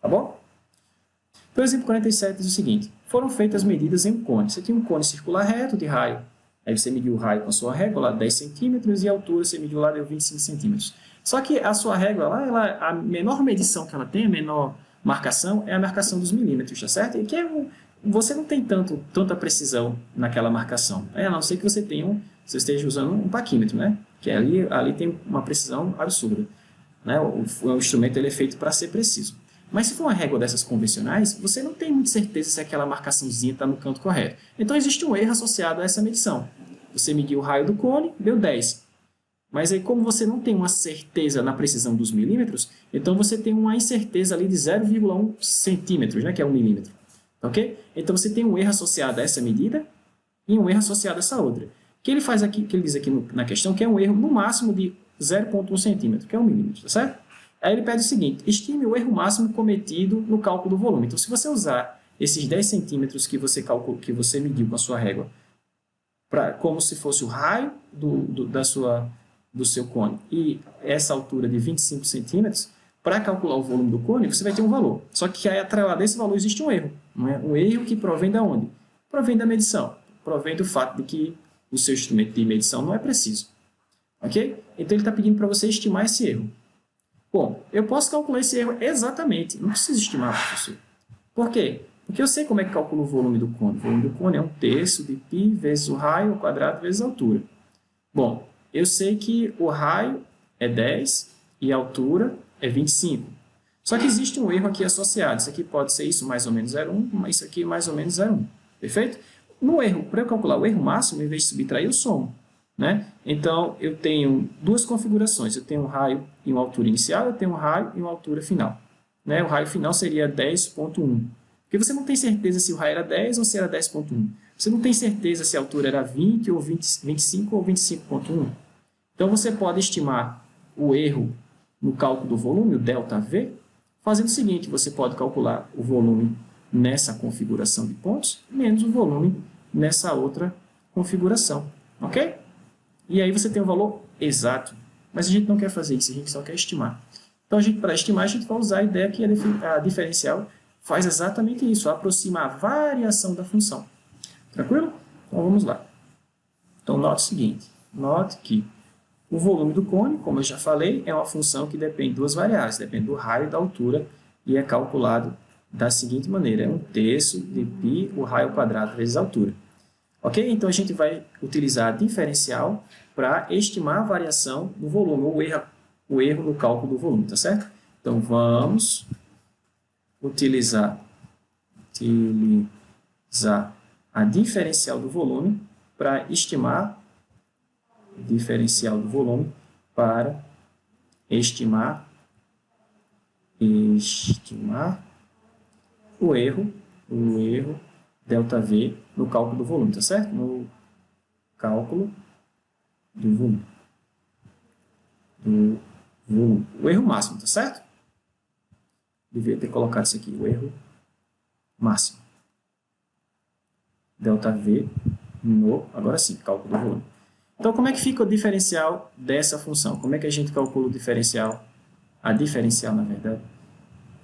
Tá bom? Então, o exemplo 47 diz o seguinte: foram feitas medidas em um cone. Você tinha um cone circular reto de raio. Aí você mediu o raio com a sua régua, lá 10 centímetros, e a altura você mediu lá, deu 25 centímetros. Só que a sua régua lá, a menor medição que ela tem, a menor marcação, é a marcação dos milímetros, tá certo? E que você não tem tanta precisão naquela marcação. A não ser que você esteja usando um paquímetro, né? Que ali tem uma precisão absurda. Né? O instrumento ele é feito para ser preciso. Mas se for uma régua dessas convencionais, você não tem muita certeza se aquela marcaçãozinha está no canto correto. Então, existe um erro associado a essa medição. Você mediu o raio do cone, deu 10. Mas aí, como você não tem uma certeza na precisão dos milímetros, então você tem uma incerteza ali de 0,1 centímetros, né, que é 1 milímetro. Ok? Então, você tem um erro associado a essa medida e um erro associado a essa outra. Que ele faz aqui, que ele diz aqui na questão, que é um erro no máximo de 0,1 centímetro, que é 1 milímetro, tá certo? Aí ele pede o seguinte: estime o erro máximo cometido no cálculo do volume. Então, se você usar esses 10 centímetros que você mediu com a sua régua, como se fosse o raio do seu cone, e essa altura de 25 centímetros, para calcular o volume do cone, você vai ter um valor. Só que aí, atrelado a esse valor, existe um erro. Não é? Um erro que provém de onde? Provém da medição. Provém do fato de que o seu instrumento de medição não é preciso. Ok? Então, ele está pedindo para você estimar esse erro. Bom, eu posso calcular esse erro exatamente. Não preciso estimar, professor. Por quê? Porque eu sei como é que calculo o volume do cone. O volume do cone é 1/3 de π vezes o raio ao quadrado vezes a altura. Bom, eu sei que o raio é 10 e a altura é 25. Só que existe um erro aqui associado. Isso aqui pode ser isso mais ou menos 0,1, mas isso aqui mais ou menos 0,1. Perfeito? No erro, para eu calcular o erro máximo, em vez de subtrair, eu somo. Né? Então, eu tenho duas configurações. Eu tenho um raio e uma altura inicial, eu tenho um raio e uma altura final. Né? O raio final seria 10,1. Porque você não tem certeza se o raio era 10 ou se era 10,1. Você não tem certeza se a altura era 20 ou 25 ou 25,1. Então, você pode estimar o erro no cálculo do volume, o ΔV, fazendo o seguinte: você pode calcular o volume nessa configuração de pontos, menos o volume nessa outra configuração. Ok? E aí você tem o valor exato. Mas a gente não quer fazer isso, a gente só quer estimar. Então, para estimar, a gente vai usar a ideia que a diferencial faz exatamente isso, aproxima a variação da função. Tranquilo? Então, vamos lá. Então, note o seguinte. Note que o volume do cone, como eu já falei, é uma função que depende de duas variáveis. Depende do raio e da altura, e é calculado da seguinte maneira. É 1/3 de π, o raio ao quadrado vezes a altura. Ok? Então, a gente vai utilizar a diferencial para estimar a variação do volume, ou erro o erro no cálculo do volume, tá certo? Então, vamos utilizar a diferencial do volume para estimar o erro ΔV no cálculo do volume, tá certo? No cálculo do volume. O erro máximo, tá certo? Devia ter colocado isso aqui, o erro máximo. ΔV no, agora sim, cálculo do volume. Então, como é que fica o diferencial dessa função? Como é que a gente calcula o diferencial? A diferencial, na verdade.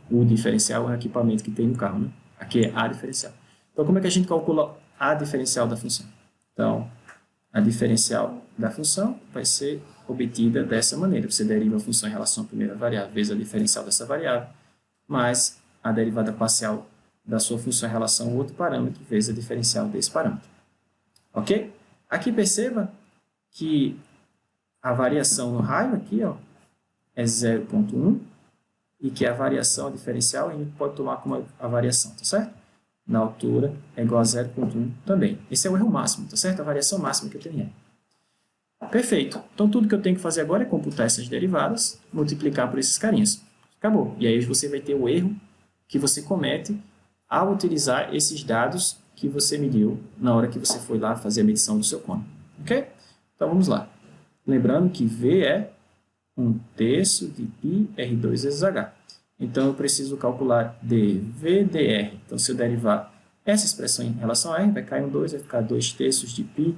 O diferencial é o equipamento que tem no carro, né? Aqui é a diferencial. Então, como é que a gente calcula a diferencial da função? Então, a diferencial da função vai ser obtida dessa maneira. Você deriva a função em relação à primeira variável vezes a diferencial dessa variável, mais a derivada parcial da sua função em relação ao outro parâmetro vezes a diferencial desse parâmetro. Ok? Aqui perceba que a variação no raio aqui, ó, é 0,1 e que a variação, a diferencial, a gente pode tomar como a variação, tá certo? Na altura é igual a 0,1 também. Esse é o erro máximo, tá certo? A variação máxima que eu tenho. Perfeito. Então, tudo que eu tenho que fazer agora é computar essas derivadas, multiplicar por esses carinhas. Acabou. E aí você vai ter o erro que você comete ao utilizar esses dados que você mediu na hora que você foi lá fazer a medição do seu côno. Ok? Então, vamos lá. Lembrando que V é 1/3 de π R2 vezes H. Então, eu preciso calcular dV dR. Então, se eu derivar essa expressão em relação a R, vai cair um 2, vai ficar 2/3 de π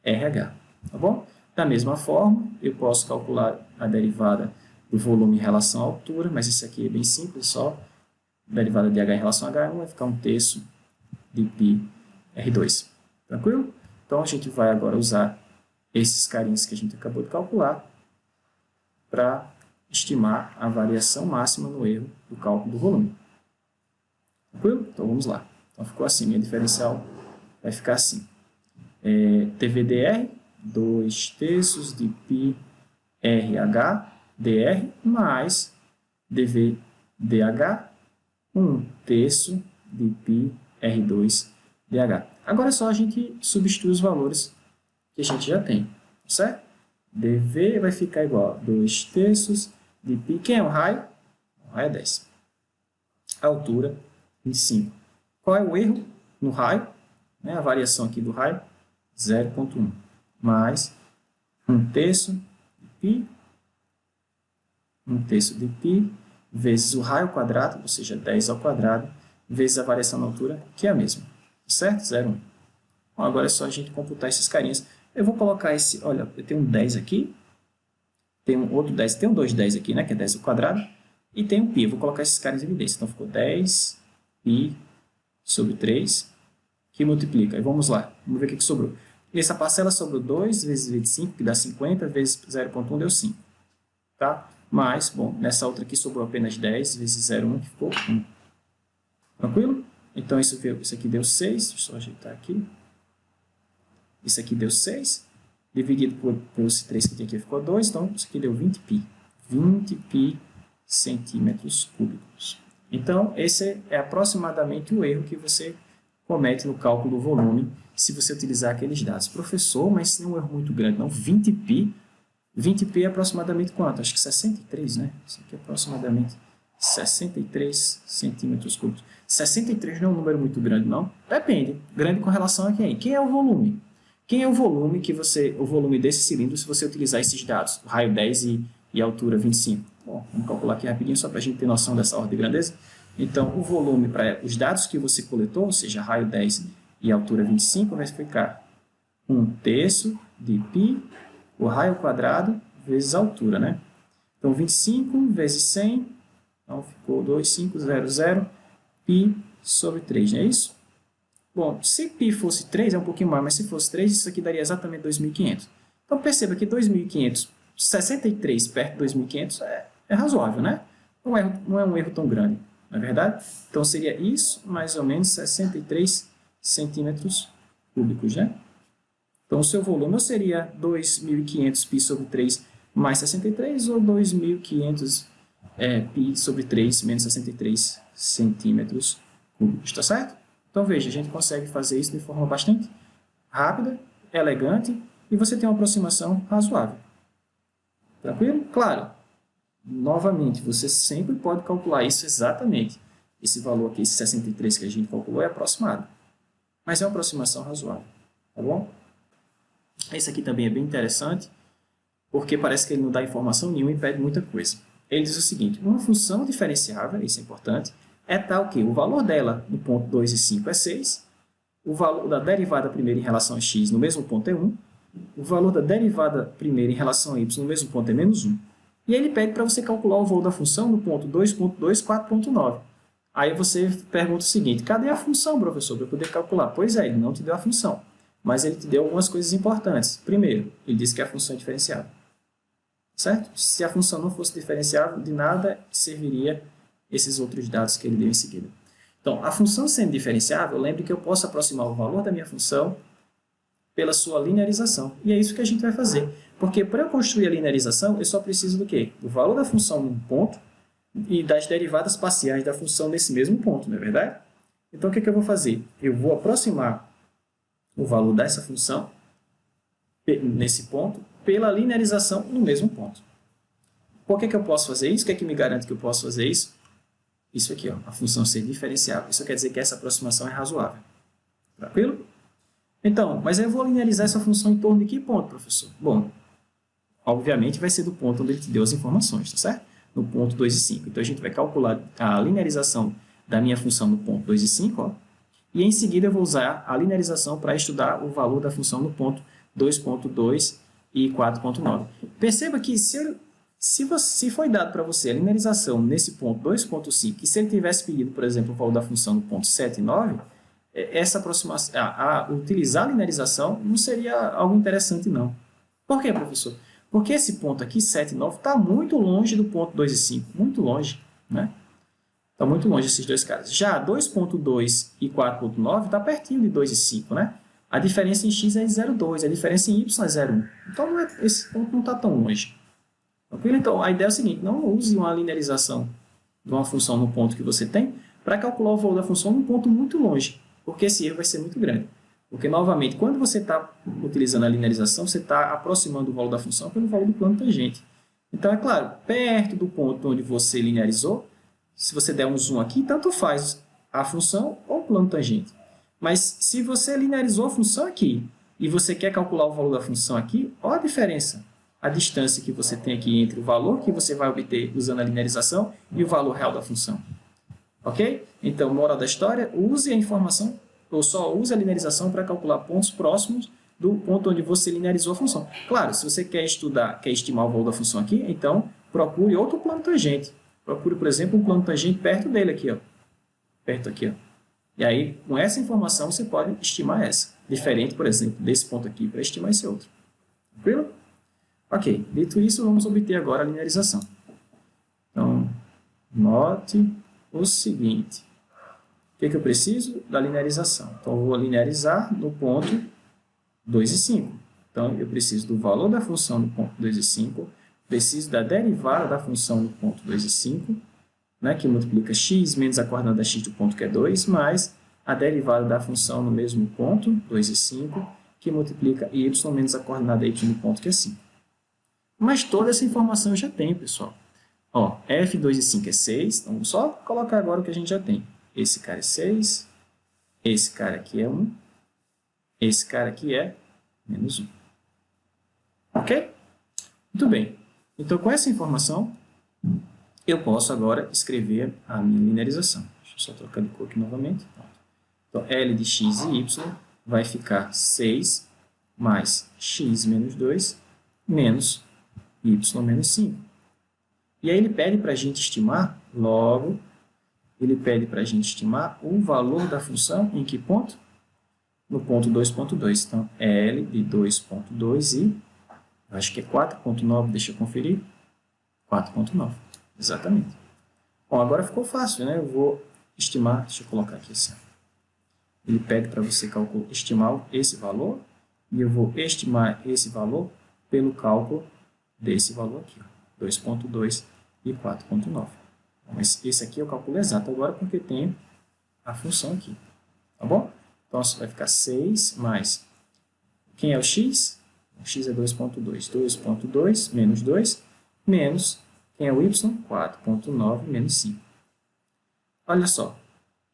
RH. Tá bom? Da mesma forma, eu posso calcular a derivada do volume em relação à altura, mas isso aqui é bem simples, só derivada de H em relação a H1 vai ficar 1/3 de π R2. Tranquilo? Então, a gente vai agora usar esses carinhos que a gente acabou de calcular para estimar a variação máxima no erro do cálculo do volume. Tranquilo? Então, vamos lá. Então, ficou assim, minha diferencial vai ficar assim. TVDR, 2/3 de π RH dr mais dVdH, 1/3 de π R2 dH. Agora é só a gente substituir os valores que a gente já tem, certo? dV vai ficar igual a 2/3 de π. Quem é o raio? O raio é 10. A altura, 25. Qual é o erro no raio? A variação aqui do raio, 0,1. Mais 1/3 de π, 1/3 de π, vezes o raio quadrado, ou seja, 10 ao quadrado, vezes a variação na altura, que é a mesma. Certo? 0,1. Bom, agora é só a gente computar esses carinhas. Eu vou colocar esse, olha, eu tenho um 10 aqui, tem um outro 10, tem um 2/10 aqui, né, que é 10 ao quadrado, e tem um π. Eu vou colocar esses carinhas em evidência. Então, ficou 10 π sobre 3, que multiplica. E vamos lá, vamos ver o que sobrou. Essa parcela sobrou 2 vezes 25, que dá 50, vezes 0,1 deu 5. Tá? Mas, bom, nessa outra aqui sobrou apenas 10 vezes 0,1, que ficou 1. Tranquilo? Então, isso aqui deu 6, deixa eu só ajeitar aqui. Isso aqui deu 6, dividido por esse 3 que tem aqui ficou 2, então isso aqui deu 20 π. 20 π centímetros cúbicos. Então, esse é aproximadamente o erro que você comete no cálculo do volume, se você utilizar aqueles dados. Professor, mas isso não é um erro muito grande, não. 20 π? 20 π é aproximadamente quanto? Acho que 63, né? Isso aqui é aproximadamente 63 centímetros cúbicos. 63 não é um número muito grande, não? Depende. Grande com relação a quem? Quem é o volume? Quem é o volume o volume desse cilindro se você utilizar esses dados? O raio 10 e a altura 25. Bom, vamos calcular aqui rapidinho só para a gente ter noção dessa ordem de grandeza. Então, o volume para os dados que você coletou, ou seja, raio 10 e altura 25, vai ficar 1/3 de π, o raio quadrado, vezes a altura, né? Então, 25 vezes 100, então ficou 2500 π sobre 3, não é isso? Bom, se π fosse 3, é um pouquinho mais, mas se fosse 3, isso aqui daria exatamente 2.500. Então, perceba que 2.500, 63 perto de 2.500 é razoável, né? Não é um erro tão grande, não é verdade? Então, seria isso, mais ou menos 63 centímetros cúbicos, né? Então, o seu volume seria 2.500 π sobre 3 mais 63 ou 2.500 π sobre 3 menos 63 centímetros cúbicos, tá certo? Então, veja, a gente consegue fazer isso de forma bastante rápida, elegante, e você tem uma aproximação razoável. Tranquilo? Claro, novamente, você sempre pode calcular isso exatamente. Esse valor aqui, esse 63 que a gente calculou, é aproximado. Mas é uma aproximação razoável, tá bom? Esse aqui também é bem interessante, porque parece que ele não dá informação nenhuma e pede muita coisa. Ele diz o seguinte: uma função diferenciável, isso é importante, é tal que o valor dela no ponto 2 e 5 é 6, o valor da derivada primeira em relação a x no mesmo ponto é 1, o valor da derivada primeira em relação a y no mesmo ponto é menos 1. E ele pede para você calcular o valor da função no ponto 2.2, 4.9. Aí você pergunta o seguinte: cadê a função, professor, para eu poder calcular? Pois é, ele não te deu a função, mas ele te deu algumas coisas importantes. Primeiro, ele disse que a função é diferenciável. Certo? Se a função não fosse diferenciável, de nada serviria esses outros dados que ele deu em seguida. Então, a função sendo diferenciável, lembre que eu posso aproximar o valor da minha função pela sua linearização. E é isso que a gente vai fazer. Porque para eu construir a linearização, eu só preciso do quê? Do valor da função num ponto e das derivadas parciais da função nesse mesmo ponto, não é verdade? Então, o que eu vou fazer? Eu vou aproximar o valor dessa função nesse ponto pela linearização no mesmo ponto. Por que eu posso fazer isso? O que é que me garante que eu posso fazer isso? Isso aqui, ó, a função ser diferenciável. Isso quer dizer que essa aproximação é razoável. Tranquilo? Então, mas eu vou linearizar essa função em torno de que ponto, professor? Bom, obviamente vai ser do ponto onde ele te deu as informações, tá certo? No ponto 2 e 5. Então, a gente vai calcular a linearização da minha função no ponto 2 e 5, ó, e em seguida eu vou usar a linearização para estudar o valor da função no ponto 2.2 e 4.9. Perceba que se foi dado para você a linearização nesse ponto 2.5, e se ele tivesse pedido, por exemplo, o valor da função no ponto 7 e 9, essa aproximação, utilizar a linearização não seria algo interessante, não. Por quê, professor? Porque esse ponto aqui, 7 e 9, está muito longe do ponto 2 e 5, muito longe, né? Está muito longe esses dois caras. Já 2.2 e 4.9 está pertinho de 2 e 5, né? A diferença em x é 0,2, a diferença em y é 0,1. Então, esse ponto não está tão longe. Então, a ideia é o seguinte: não use uma linearização de uma função no ponto que você tem para calcular o valor da função num ponto muito longe, porque esse erro vai ser muito grande. Porque, novamente, quando você está utilizando a linearização, você está aproximando o valor da função pelo valor do plano tangente. Então, é claro, perto do ponto onde você linearizou, se você der um zoom aqui, tanto faz a função ou o plano tangente. Mas se você linearizou a função aqui e você quer calcular o valor da função aqui, olha a diferença. A distância que você tem aqui entre o valor que você vai obter usando a linearização e o valor real da função. Ok? Então, moral da história, use a informação, ou só use a linearização para calcular pontos próximos do ponto onde você linearizou a função. Claro, se você quer estimar o valor da função aqui, então procure outro plano tangente. Procure, por exemplo, um plano tangente perto dele aqui, ó. Perto aqui, ó. E aí, com essa informação, você pode estimar essa. Diferente, por exemplo, desse ponto aqui para estimar esse outro. Tranquilo? Ok, dito isso, vamos obter agora a linearização. Então, note o seguinte. O que eu preciso? Da linearização. Então, eu vou linearizar no ponto 2 e 5. Então, eu preciso do valor da função no ponto 2 e 5, preciso da derivada da função no ponto 2 e 5, né, que multiplica x menos a coordenada x do ponto que é 2, mais a derivada da função no mesmo ponto, 2 e 5, que multiplica y menos a coordenada y no ponto que é 5. Mas toda essa informação eu já tenho, pessoal. Ó, f2 e 5 é 6, então vamos só colocar agora o que a gente já tem. Esse cara é 6, esse cara aqui é 1, esse cara aqui é menos 1. Ok? Muito bem. Então, com essa informação, eu posso agora escrever a minha linearização. Deixa eu só trocar de cor aqui novamente. Então, L de x e y vai ficar 6 mais x menos 2 menos y menos 5. E aí ele pede para a gente estimar, logo, ele pede para a gente estimar o valor da função em que ponto? No ponto 2.2. Então, L de 2.2 e, acho que é 4.9, deixa eu conferir. 4.9, exatamente. Bom, agora ficou fácil, né? Eu vou estimar, deixa eu colocar aqui assim. Ele pede para você estimar esse valor, e eu vou estimar esse valor pelo cálculo desse valor aqui, 2,2 e 4,9. Mas esse aqui eu calculo exato agora porque tem a função aqui. Tá bom? Então, vai ficar 6 mais... Quem é o x? O x é 2,2. 2,2 menos 2 menos... Quem é o y? 4,9 menos 5. Olha só.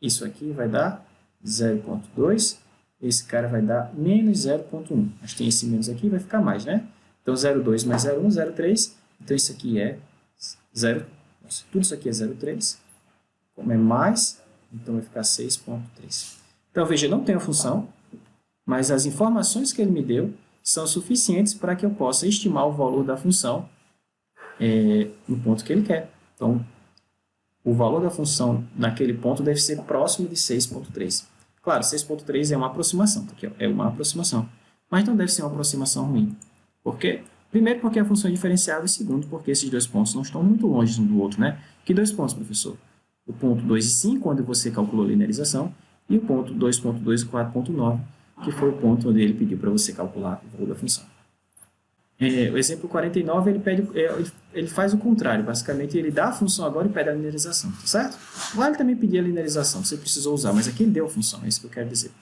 Isso aqui vai dar 0,2. Esse cara vai dar menos 0,1. Mas tem esse menos aqui, vai ficar mais, né? Então, 0,2 mais 0,1, 0,3. Então, isso aqui é 0. Tudo isso aqui é 0,3. Como é mais, então vai ficar 6,3. Então, veja, eu não tenho a função, mas as informações que ele me deu são suficientes para que eu possa estimar o valor da função no ponto que ele quer. Então, o valor da função naquele ponto deve ser próximo de 6,3. Claro, 6,3 é uma aproximação, porque é uma aproximação, mas não deve ser uma aproximação ruim. Por quê? Primeiro, porque a função é diferenciável, e segundo, porque esses dois pontos não estão muito longe um do outro, né? Que dois pontos, professor? O ponto 2 e 5, onde você calculou a linearização, e o ponto 2,2 e 4,9, que foi o ponto onde ele pediu para você calcular o valor da função. O exemplo 49, ele faz o contrário. Basicamente, ele dá a função agora e pede a linearização, tá certo? Lá ele também pedia a linearização, você precisou usar, mas aqui ele deu a função, é isso que eu quero dizer.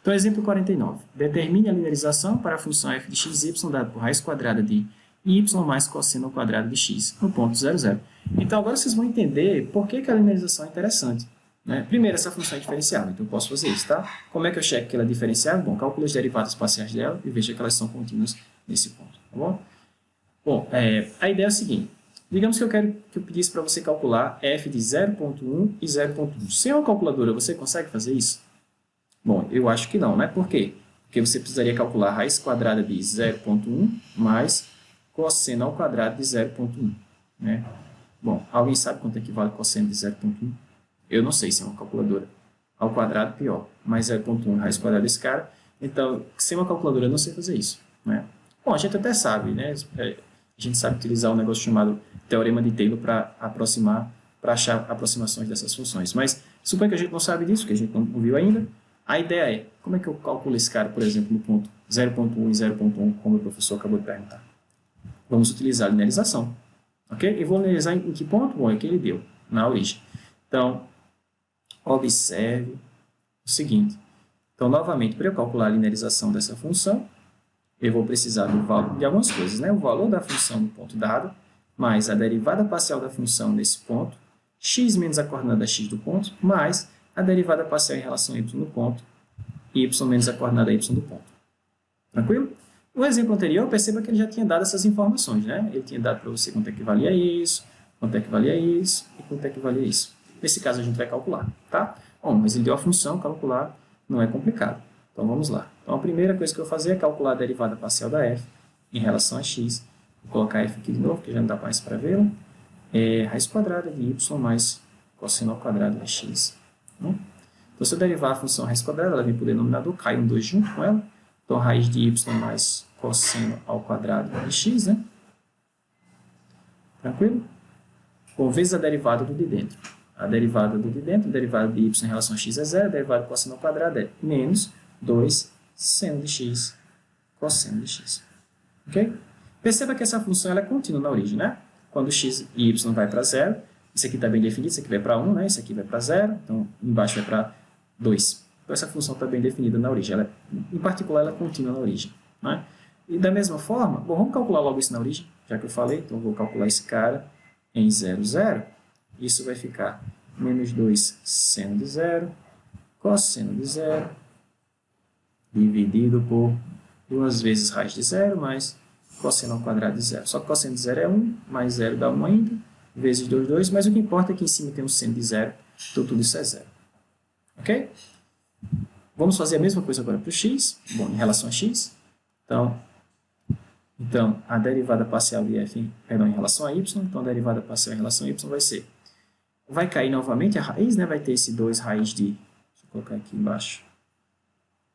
Então, exemplo 49. Determine a linearização para a função f de x e y dada por raiz quadrada de y mais cosseno ao quadrado de x no ponto 0, 0. Então, agora vocês vão entender por que a linearização é interessante. Né? Primeiro, essa função é diferenciável, então eu posso fazer isso, tá? Como é que eu checo que ela é diferenciável? Bom, calculo as derivadas parciais dela e veja que elas são contínuas nesse ponto, tá bom? Bom, a ideia é a seguinte. Digamos que eu pedisse para você calcular f de 0,1 e 0,1. Sem uma calculadora, você consegue fazer isso? Bom, eu acho que não, né? Por quê? Porque você precisaria calcular a raiz quadrada de 0,1 mais cosseno ao quadrado de 0,1. Né? Bom, alguém sabe quanto equivale cosseno de 0,1? Eu não sei se é uma calculadora. Ao quadrado, pior. Mais 0,1 raiz quadrada desse cara. Então, sem uma calculadora, eu não sei fazer isso. Né? Bom, a gente até sabe, né? A gente sabe utilizar um negócio chamado teorema de Taylor para achar aproximações dessas funções. Mas suponha que a gente não sabe disso, que a gente não viu ainda. A ideia é, como é que eu calculo esse cara, por exemplo, no ponto 0,1 e 0,1, como o professor acabou de perguntar? Vamos utilizar a linearização. Ok? E vou linearizar em que ponto? Bom, é que ele deu, na origem. Então, observe o seguinte. Então, novamente, para eu calcular a linearização dessa função, eu vou precisar de algumas coisas, né? O valor da função no ponto dado, mais a derivada parcial da função nesse ponto, x menos a coordenada x do ponto, mais a derivada parcial em relação a y no ponto, y menos a coordenada y do ponto. Tranquilo? No exemplo anterior, perceba que ele já tinha dado essas informações, né? Ele tinha dado para você quanto é que valia isso, quanto é que valia isso e quanto é que valia isso. Nesse caso, a gente vai calcular, tá? Bom, mas ele deu a função, calcular não é complicado. Então, vamos lá. Então, a primeira coisa que eu vou fazer é calcular a derivada parcial da f em relação a x. Vou colocar f aqui de novo, que já não dá mais para vê-la. Raiz quadrada de y mais cosseno ao quadrado de x. Então, se eu derivar a função raiz quadrada, ela vem para o denominador, cai um 2 junto com ela. Então, raiz de y mais cosseno ao quadrado de x, né? Tranquilo? Bom, vezes a derivada do de dentro. A derivada do de dentro, a derivada de y em relação a x é 0, a derivada de cosseno ao quadrado é menos 2 seno de x, cosseno de x. Ok? Perceba que essa função ela é contínua na origem, né? Quando x e y vai para 0, isso aqui está bem definido, isso aqui vai para 1, né? Isso aqui vai para 0, então embaixo vai para 2. Então essa função está bem definida na origem. Ela, em particular, ela é contínua na origem. Né? E da mesma forma, bom, vamos calcular logo isso na origem, já que eu falei, então eu vou calcular esse cara em 0, 0. Isso vai ficar menos 2 seno de 0, cosseno de 0, dividido por 2 vezes raiz de 0, mais cosseno ao quadrado de 0. Só que cosseno de 0 é 1, mais 0 dá 1 ainda, vezes 2, 2, mas o que importa é que em cima tem um seno de 0, então tudo isso é 0. Ok? Vamos fazer a mesma coisa agora para o x, bom, em relação a x. Então, a derivada parcial de f, em relação a y, então a derivada parcial em relação a y vai ser, vai cair novamente a raiz, né? Vai ter esse 2 raiz de, deixa eu colocar aqui embaixo,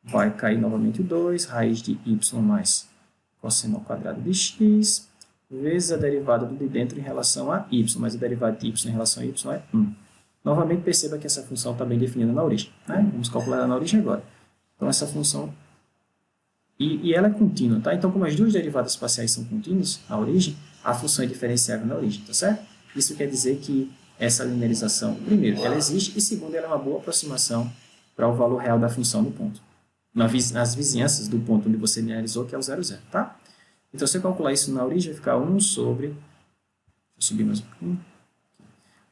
vai cair novamente o 2, raiz de y mais cosseno ao quadrado de x, vezes a derivada do de dentro em relação a y, mas a derivada de y em relação a y é 1. Novamente, perceba que essa função está bem definida na origem. Né? Vamos calcular ela na origem agora. Então, essa função... E ela é contínua, tá? Então, como as duas derivadas parciais são contínuas na origem, a função é diferenciável na origem, tá certo? Isso quer dizer que essa linearização, primeiro, ela existe, e segundo, ela é uma boa aproximação para o valor real da função no ponto. Nas vizinhanças do ponto onde você linearizou, que é o 0, 0, tá? Então, se eu calcular isso na origem, vai ficar 1 sobre... Deixa eu subir mais um pouquinho.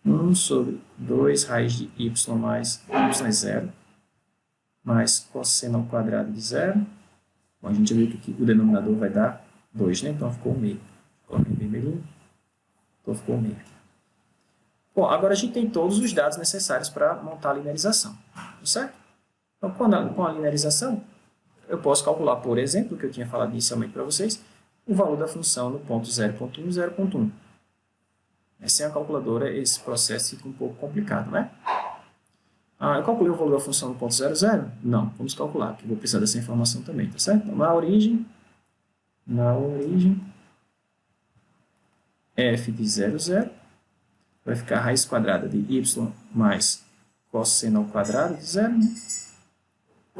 1 sobre 2 raiz de y mais y é 0, mais cosseno ao quadrado de 0. Bom, a gente viu que o denominador vai dar 2, né? Então, ficou meio. Coloquei vermelhinho. Então, ficou meio. Bom, agora a gente tem todos os dados necessários para montar a linearização, certo? Então, com a linearização, eu posso calcular, por exemplo, o que eu tinha falado inicialmente para vocês, o valor da função no ponto 0.1 e 0.1. Sem a calculadora, esse processo fica um pouco complicado, né? Eu calculei o valor da função no ponto 0, 0? Não, vamos calcular, porque eu vou precisar dessa informação também, tá certo? Então, na origem, f de 0, 0, vai ficar a raiz quadrada de y mais cosseno ao quadrado de 0, né?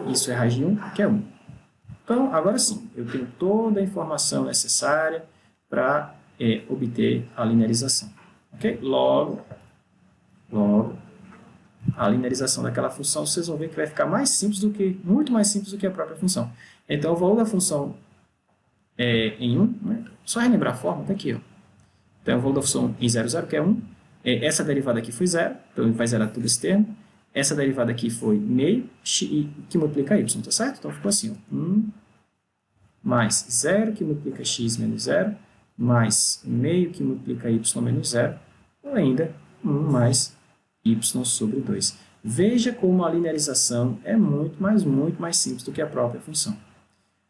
Isso é raiz de 1, que é 1. Então, agora sim, eu tenho toda a informação necessária para obter a linearização. Okay? Logo, a linearização daquela função, vocês vão ver que vai ficar muito mais simples do que a própria função. Então, o valor da função em 1, né? Só relembrar a fórmula, está aqui. Ó. Então, o valor da função em 0, 0, que é 1. Essa derivada aqui foi 0, então vai zerar tudo esse termo. Essa derivada aqui foi meio, que multiplica y, tá certo? Então, ficou assim, ó, 1 mais 0, que multiplica x menos 0, mais meio, que multiplica y menos 0, ou ainda 1 mais y sobre 2. Veja como a linearização é muito mais simples do que a própria função.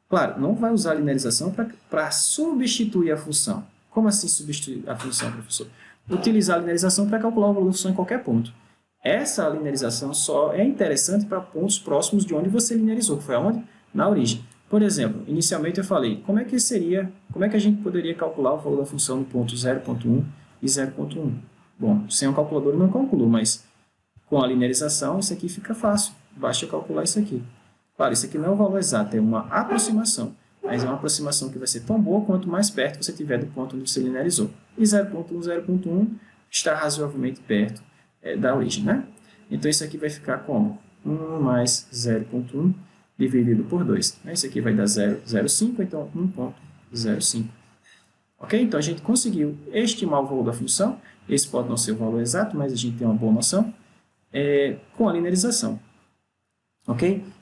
Claro, não vai usar a linearização para substituir a função. Como assim substituir a função, professor? Utilizar a linearização para calcular o valor da função em qualquer ponto. Essa linearização só é interessante para pontos próximos de onde você linearizou, que foi aonde? Na origem. Por exemplo, inicialmente eu falei, como é que a gente poderia calcular o valor da função no ponto 0.1 e 0.1? Bom, sem um calculador eu não calculo, mas com a linearização isso aqui fica fácil. Basta eu calcular isso aqui. Claro, isso aqui não é o valor exato, é uma aproximação. Mas é uma aproximação que vai ser tão boa quanto mais perto você estiver do ponto onde você linearizou. E 0.1, 0.1 está razoavelmente perto da origem, né? Então, isso aqui vai ficar como? 1 mais 0.1 dividido por 2. Isso aqui vai dar 0,05, então 1.05. Ok? Então, a gente conseguiu estimar o valor da função. Esse pode não ser o valor exato, mas a gente tem uma boa noção com a linearização. Ok?